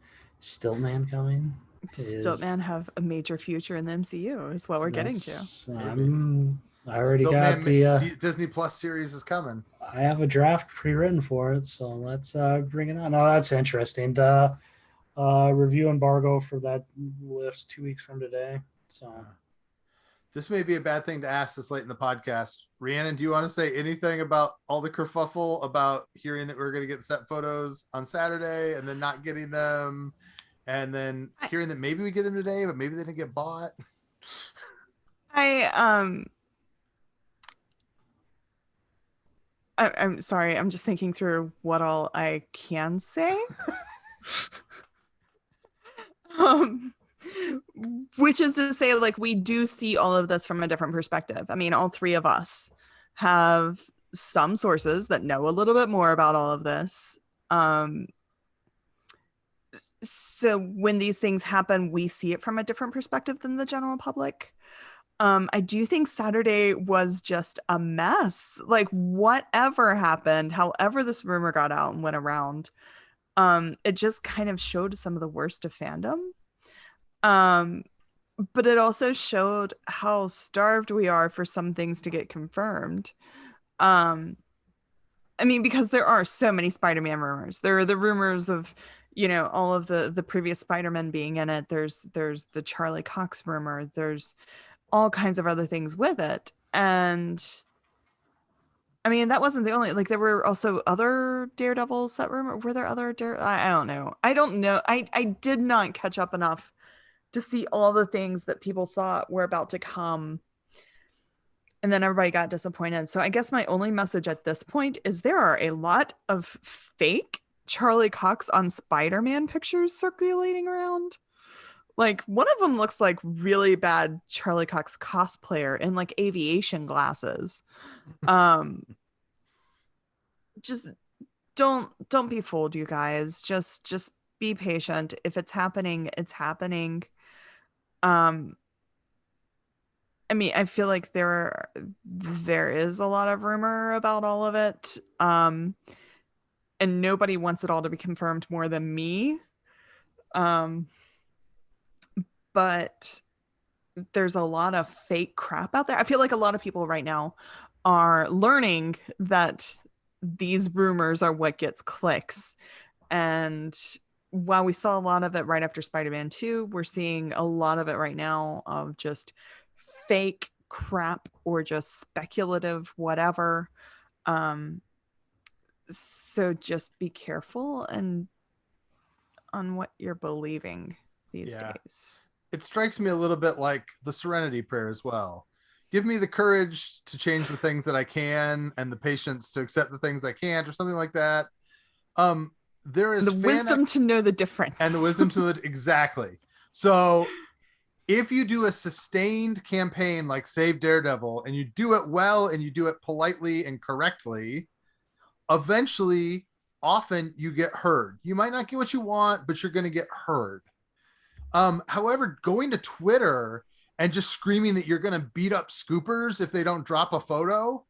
coming? Stiltman have a major future in the MCU is what we're getting to. I already Stillman, got the Disney Plus series is coming. I have a draft pre-written for it, so let's bring it on. Oh, that's interesting. The review embargo for that lifts 2 weeks from today. So this may be a bad thing to ask this late in the podcast. Rhiannon, do you want to say anything about all the kerfuffle about hearing that we're going to get set photos on Saturday and then not getting them, and then hearing that maybe we get them today, but maybe they didn't get bought? I'm sorry. I'm just thinking through what all I can say. Which is to say, like, we do see all of this from a different perspective. I mean, all three of us have some sources that know a little bit more about all of this. So when these things happen, we see it from a different perspective than the general public. I do think Saturday was just a mess. Like, whatever happened, however this rumor got out and went around, it just kind of showed some of the worst of fandom. But it also showed how starved we are for some things to get confirmed. I mean, because there are so many Spider-Man rumors. There are the rumors of, all of the previous Spider-Man being in it. There's the Charlie Cox rumor. There's all kinds of other things with it. And I mean, that wasn't the only, like, there were also other Daredevil set rumor. Were there other I don't know. I don't know. I did not catch up enough to see all the things that people thought were about to come. And then everybody got disappointed. So I guess my only message at this point is there are a lot of fake Charlie Cox on Spider-Man pictures circulating around. Like, one of them looks like really bad Charlie Cox cosplayer in like aviation glasses. Just don't be fooled, you guys. Just be patient. If it's happening, it's happening. I mean, I feel like there is a lot of rumor about all of it. And nobody wants it all to be confirmed more than me. But there's a lot of fake crap out there. I feel like a lot of people right now are learning that these rumors are what gets clicks. And while we saw a lot of it right after Spider-Man 2, we're seeing a lot of it right now of just fake crap or just speculative whatever. So just be careful and on what you're believing these days. It strikes me a little bit like the Serenity Prayer as well. Give me the courage to change the things that I can and the patience to accept the things I can't, or something like that. There is the wisdom to know the difference. And the wisdom to the exactly. So if you do a sustained campaign like Save Daredevil and you do it well and you do it politely and correctly, eventually, often you get heard. You might not get what you want, but you're going to get heard. However, going to Twitter and just screaming that you're going to beat up scoopers if they don't drop a photo,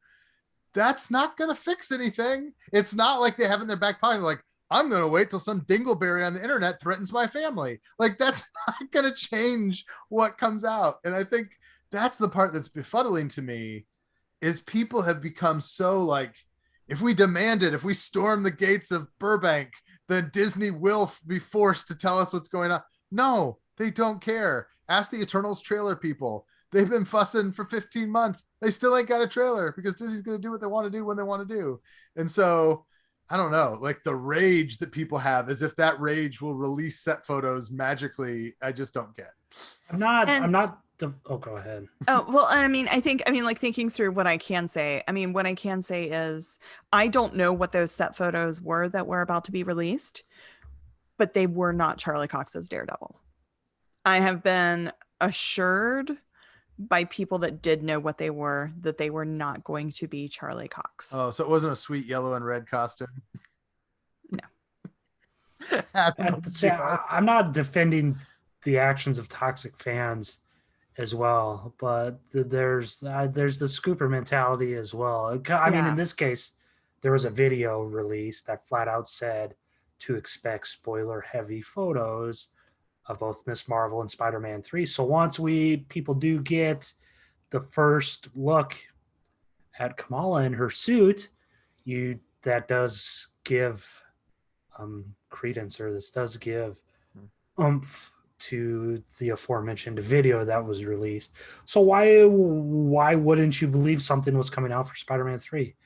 that's not going to fix anything. It's not like they have in their back pocket, like, I'm going to wait till some dingleberry on the internet threatens my family. Like, that's not going to change what comes out. And I think that's the part that's befuddling to me, is people have become so like, if we demand it, if we storm the gates of Burbank, then Disney will be forced to tell us what's going on. No, they don't care. Ask the Eternals trailer people. They've been fussing for 15 months. They still ain't got a trailer because Disney's going to do what they want to do when they want to do. And so I don't know, like the rage that people have, as if that rage will release set photos magically. I just don't get. I'm not. Oh, go ahead. Oh, well, I mean, like thinking through what I can say. I mean, what I can say is I don't know what those set photos were that were about to be released, but they were not Charlie Cox's Daredevil. I have been assured by people that did know what they were that they were not going to be Charlie Cox. Oh, so it wasn't a sweet yellow and red costume? No. I'm not defending the actions of toxic fans as well, but there's the scooper mentality as well. I mean, in this case, there was a video released that flat out said to expect spoiler heavy photos of both Miss Marvel and Spider-Man 3. So once people do get the first look at Kamala in her suit, that does give credence, or this does give oomph to the aforementioned video that was released. So why wouldn't you believe something was coming out for Spider-Man 3?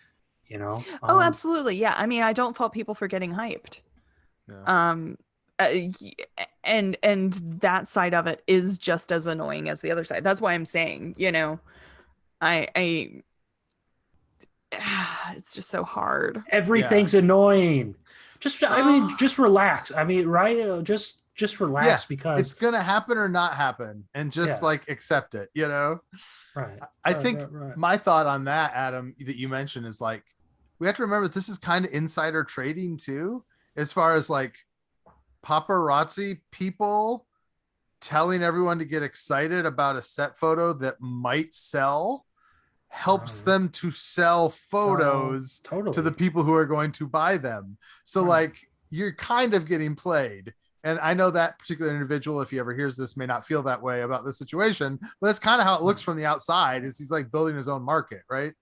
You know? Oh, absolutely. Yeah. I mean, I don't fault people for getting hyped. Yeah. And that side of it is just as annoying as the other side. That's why I'm saying, you know, I it's just so hard. Everything's annoying. I mean, just relax. I mean, right? Just relax, because it's gonna happen or not happen, and just like accept it, you know? Right. I think my thought on that, Adam, that you mentioned is like, we have to remember this is kind of insider trading too, as far as like paparazzi people telling everyone to get excited about a set photo that might sell helps them to sell photos to the people who are going to buy them. So like, you're kind of getting played. And I know that particular individual, if he ever hears this, may not feel that way about the situation, but that's kind of how it looks from the outside, is he's like building his own market, right?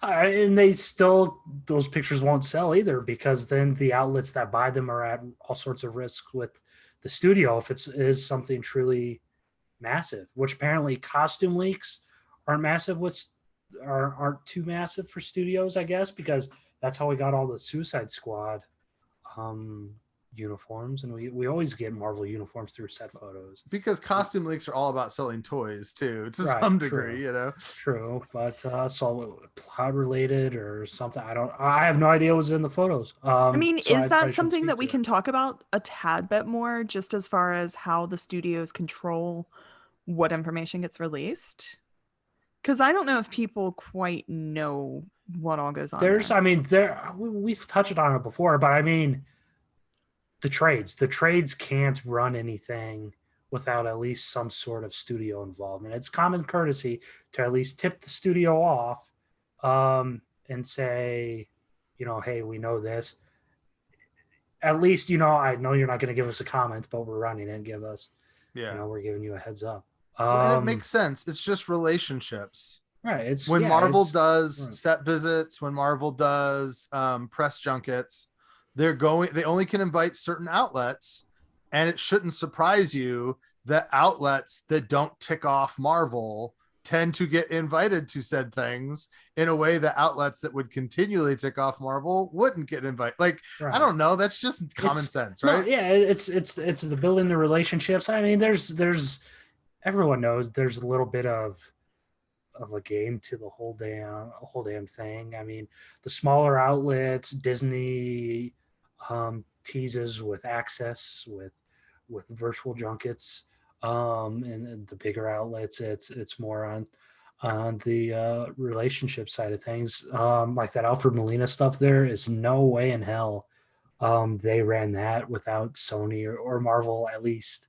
And those pictures won't sell either, because then the outlets that buy them are at all sorts of risk with the studio if it is something truly massive, which apparently costume leaks aren't too massive for studios, I guess, because that's how we got all the Suicide Squad uniforms, and we always get Marvel uniforms through set photos, because costume leaks are all about selling toys too, to some degree. You know, true, but so plot related or something, I have no idea what was in the photos. I mean, is that something that we can talk about a tad bit more, just as far as how the studios control what information gets released? Because I don't know if people quite know what all goes on. We've touched on it before, but I mean, the trades can't run anything without at least some sort of studio involvement. It's common courtesy to at least tip the studio off and say, you know, hey, we know this. At least, you know, I know you're not going to give us a comment, but we're running it. You know, we're giving you a heads up. And it makes sense. It's just relationships. Right. It's when Marvel does right. set visits, when Marvel does press junkets, they only can invite certain outlets, and it shouldn't surprise you that outlets that don't tick off Marvel tend to get invited to said things in a way that outlets that would continually tick off Marvel wouldn't get invited. Like, Right. I don't know, that's just common sense, right? No, yeah, it's the building the relationships. I mean, there's everyone knows there's a little bit of a game to the whole damn thing. I mean, the smaller outlets, Disney teases with access with virtual junkets, and the bigger outlets, it's more on the relationship side of things. Like that Alfred Molina stuff, there is no way in hell they ran that without Sony or Marvel at least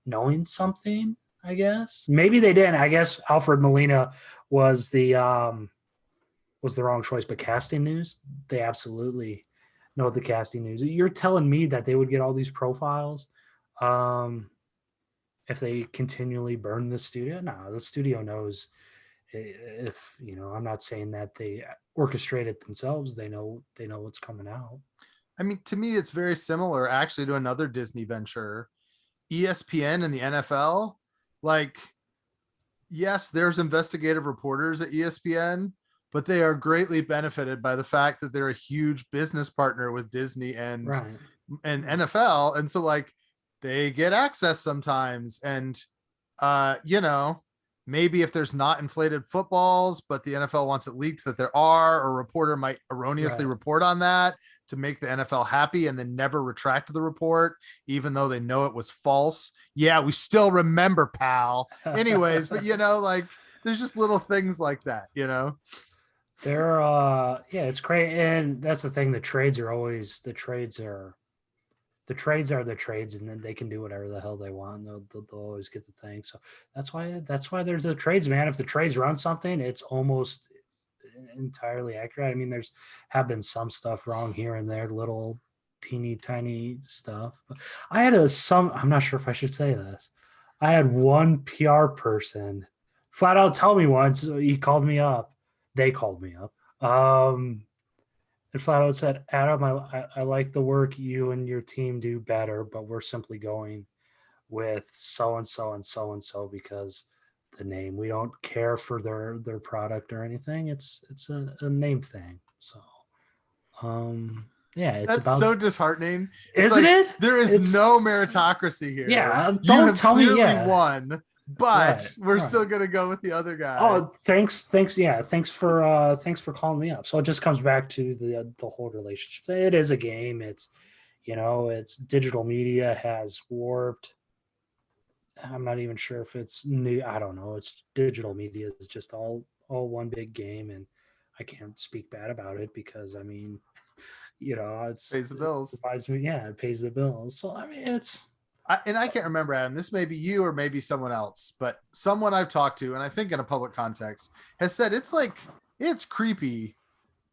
knowing something. I guess maybe they didn't. I guess Alfred Molina was the wrong choice, but casting news, they absolutely know the casting news. You're telling me that they would get all these profiles if they continually burn the studio? No, the studio knows. If I'm not saying that they orchestrate it themselves. They know what's coming out. I mean, to me, it's very similar actually to another Disney venture, ESPN and the NFL. Like, yes, there's investigative reporters at ESPN, but they are greatly benefited by the fact that they're a huge business partner with Disney and Right. NFL. And so like they get access sometimes. And maybe if there's not inflated footballs, but the NFL wants it leaked that there are, or a reporter might erroneously report on that to make the NFL happy and then never retract the report, even though they know it was false. Yeah, we still remember, pal. Anyways, but like there's just little things like that, They're it's great. And that's the thing. The trades are the trades, and then they can do whatever the hell they want. They'll always get the thing. So that's why there's the trades, man. If the trades run something, it's almost entirely accurate. I mean, there's have been some stuff wrong here and there, little teeny tiny stuff. But I had I'm not sure if I should say this. I had one PR person flat out tell me once. He called me up. They called me up. And flat out said, Adam, I like the work you and your team do better, but we're simply going with so and so and so and so because the name. We don't care for their product or anything. It's a name thing. So it's that's about so disheartening. Isn't it? There is no meritocracy here. Yeah, you don't have tell clearly me won, but we're right. still gonna go with the other guy. Oh, thanks. Yeah, thanks for calling me up. So it just comes back to the whole relationship. It is a game. It's it's digital media has warped. I'm not even sure if it's new. I don't know. It's digital media is just all one big game, and I can't speak bad about it because I mean, it's pays the bills. It provides me, it pays the bills. So I mean, I can't remember, Adam. This may be you or maybe someone else, but someone I've talked to, and I think in a public context, has said it's creepy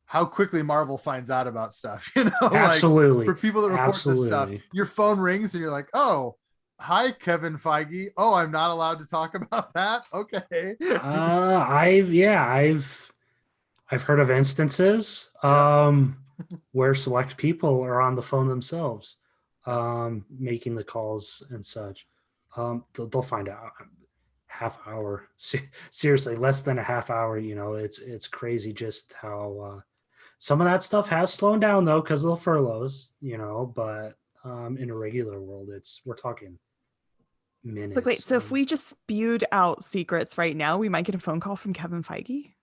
how quickly Marvel finds out about stuff. Absolutely. Like for people that report this stuff, your phone rings and you're like, oh, hi, Kevin Feige. Oh, I'm not allowed to talk about that. Okay. I've heard of instances where select people are on the phone themselves, making the calls and such. They'll find out half hour. Seriously, less than a half hour. It's crazy just how some of that stuff has slowed down though because of the furloughs. But in a regular world, we're talking minutes. Like, wait, so if we just spewed out secrets right now, we might get a phone call from Kevin Feige?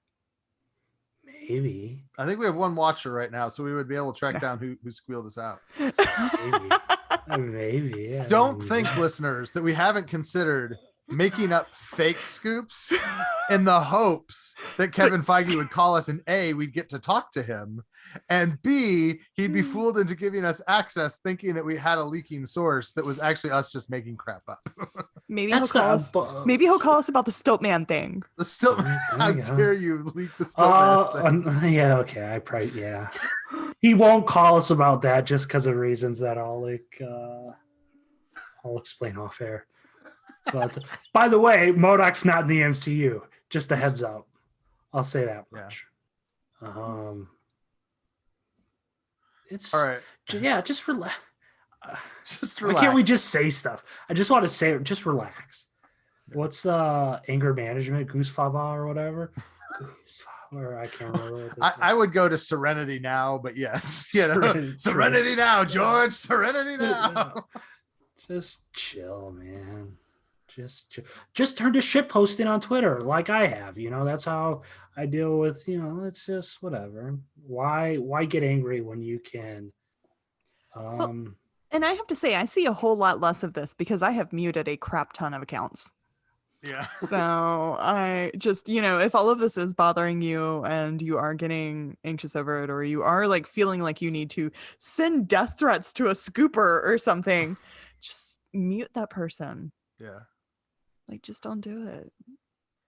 Maybe. I think we have one watcher right now, so we would be able to track down who squealed us out. Maybe. Yeah, Don't think, listeners, that we haven't considered making up fake scoops in the hopes that Kevin Feige would call us, and A, we'd get to talk to him, and B, he'd be fooled into giving us access thinking that we had a leaking source that was actually us just making crap up. Maybe he'll call us about the Stopeman thing. The Stopeman. How dare you leak the Stopeman thing? Yeah, okay. I probably He won't call us about that just because of reasons that I'll explain off air. But by the way, MODOK's not in the MCU. Just a heads up. I'll say that Yeah. much. It's All right. yeah, just relax. Just Why relax. can't we just say stuff? I just want to say, just relax. What's anger management, Goose Fava or whatever? Goose Fava, I can't remember what this I would go to Serenity now, but yes, you know, Serenity now, George, Serenity now. Yeah. Just chill, man. Just chill. Just turn to shit posting on Twitter like I have. You know, that's how I deal with, you know, it's just whatever. Why get angry when you can And I have to say, I see a whole lot less of this because I have muted a crap ton of accounts. Yeah. So I just, you know, if all of this is bothering you and you are getting anxious over it, or you are like feeling like you need to send death threats to a scooper or something, just mute that person. Yeah. Like, just don't do it.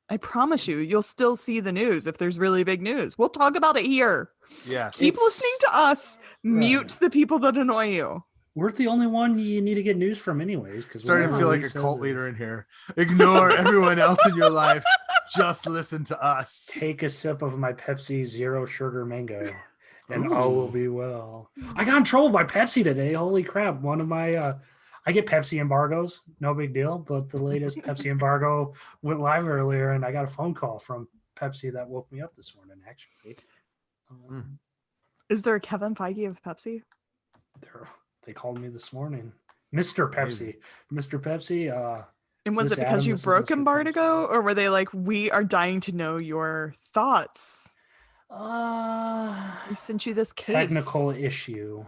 I promise you, you'll still see the news if there's really big news. We'll talk about it here. Yes. Keep listening to us. Mute Right. the people that annoy you. We're the only one you need to get news from anyways. Because Starting to feel like a cult leader in here. Ignore everyone else in your life. Just listen to us. Take a sip of my Pepsi Zero Sugar Mango, and all will be well. I got in trouble by Pepsi today. Holy crap! One of my I get Pepsi embargoes, no big deal. But the latest Pepsi embargo went live earlier, and I got a phone call from Pepsi that woke me up this morning. Actually, Is there a Kevin Feige of Pepsi? They called me this morning, Mr. Pepsi. Mr. Pepsi. And was Is it this because Adam? you This is broke Mr. embargo, Pepsi. or were they like, we are dying to know your thoughts? We sent you this case. Technical issue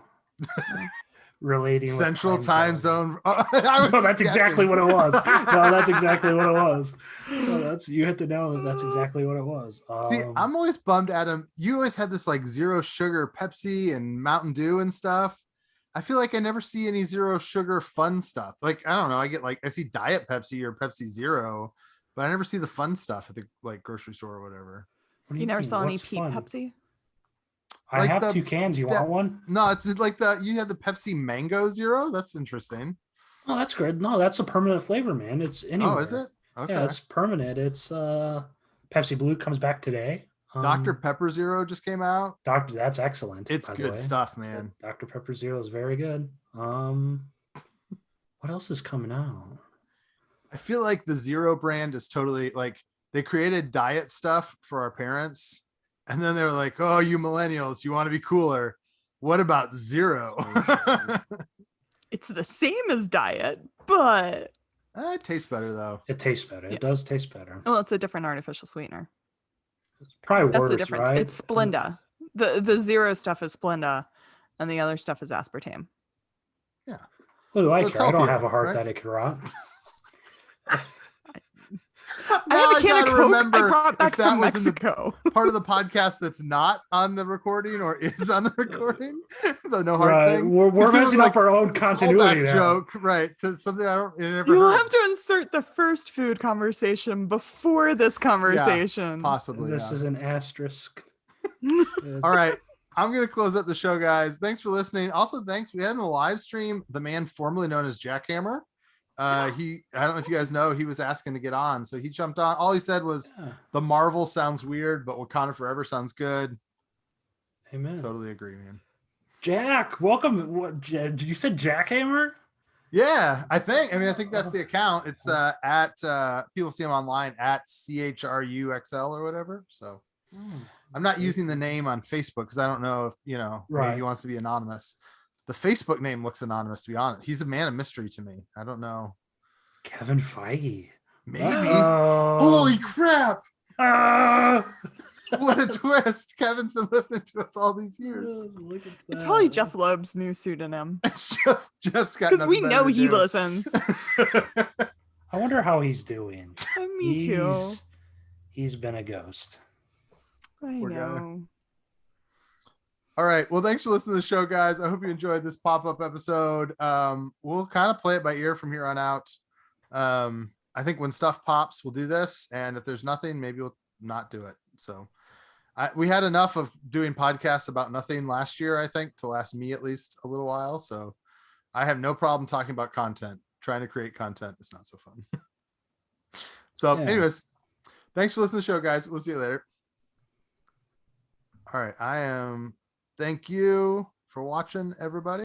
relating Central with time zone. Oh, No, that's exactly what it was. No, that's exactly what it was. No, you had to know that's exactly what it was. See, I'm always bummed, Adam. You always had this like zero sugar Pepsi and Mountain Dew and stuff. I feel like I never see any zero sugar fun stuff. Like, I don't know. I see Diet Pepsi or Pepsi Zero, but I never see the fun stuff at the like grocery store or whatever. What do You never mean? saw any What's Pete fun? Pepsi? I Like have the- 2 cans. You want one? No, it's like you had the Pepsi Mango Zero. That's interesting. Oh, that's good. No, that's a permanent flavor, man. It's anywhere. Oh, is it? Okay. Yeah, it's permanent. It's Pepsi Blue comes back today. Dr. Pepper Zero just came out. That's excellent. It's by the good way. stuff, man. Dr. Pepper Zero is very good. What else is coming out? I feel like the Zero brand is totally like they created diet stuff for our parents, and then they were like, "Oh, you millennials, you want to be cooler? What about Zero?" It's the same as diet, but It tastes better though. It tastes better. Yeah. It does taste better. well, it's a different artificial sweetener. Probably That's worse, the difference. right? It's Splenda. The zero stuff is Splenda, and the other stuff is aspartame. What do So I it's care? I don't healthier, have a heart right? that it could rot. I have a can of gotta Coke remember I brought back if that from was in the Mexico. part of the podcast that's not on the recording or is on the recording. The no heart Right. thing. We're messing Like, up our own continuity callback now. joke, right? To something I never You'll heard. have to insert the first food conversation before this conversation. Possibly. This yeah. is an asterisk. All right. I'm going to close up the show, guys. Thanks for listening. Also, thanks. We had in a live stream the man formerly known as Jackhammer. I don't know if you guys know, he was asking to get on. So he jumped on. All he said was the Marvel sounds weird, but Wakanda Forever sounds good. Amen. Totally agree, man. Jack, welcome. What, did you said Jackhammer? Yeah, I think that's the account. It's at people see him online at CHRUXL or whatever. So I'm not using the name on Facebook because I don't know if maybe Right. he wants to be anonymous. The Facebook name looks anonymous, to be honest. He's a man of mystery to me. I don't know. Kevin Feige. Maybe. Oh. Holy crap. Ah! What a twist. Kevin's been listening to us all these years. Look at It's that. probably Jeff Loeb's new pseudonym. It's Jeff's got Because we nothing know better to he do. listens. I wonder how he's doing. Me too. He's been a ghost. I Poor guy. know. All right. Well, thanks for listening to the show, guys. I hope you enjoyed this pop-up episode. We'll kind of play it by ear from here on out. I think when stuff pops, we'll do this. And if there's nothing, maybe we'll not do it. So we had enough of doing podcasts about nothing last year, I think, to last me at least a little while. So I have no problem talking about content. Trying to create content is not so fun. So anyways, thanks for listening to the show, guys. We'll see you later. All right. I am. Thank you for watching, everybody.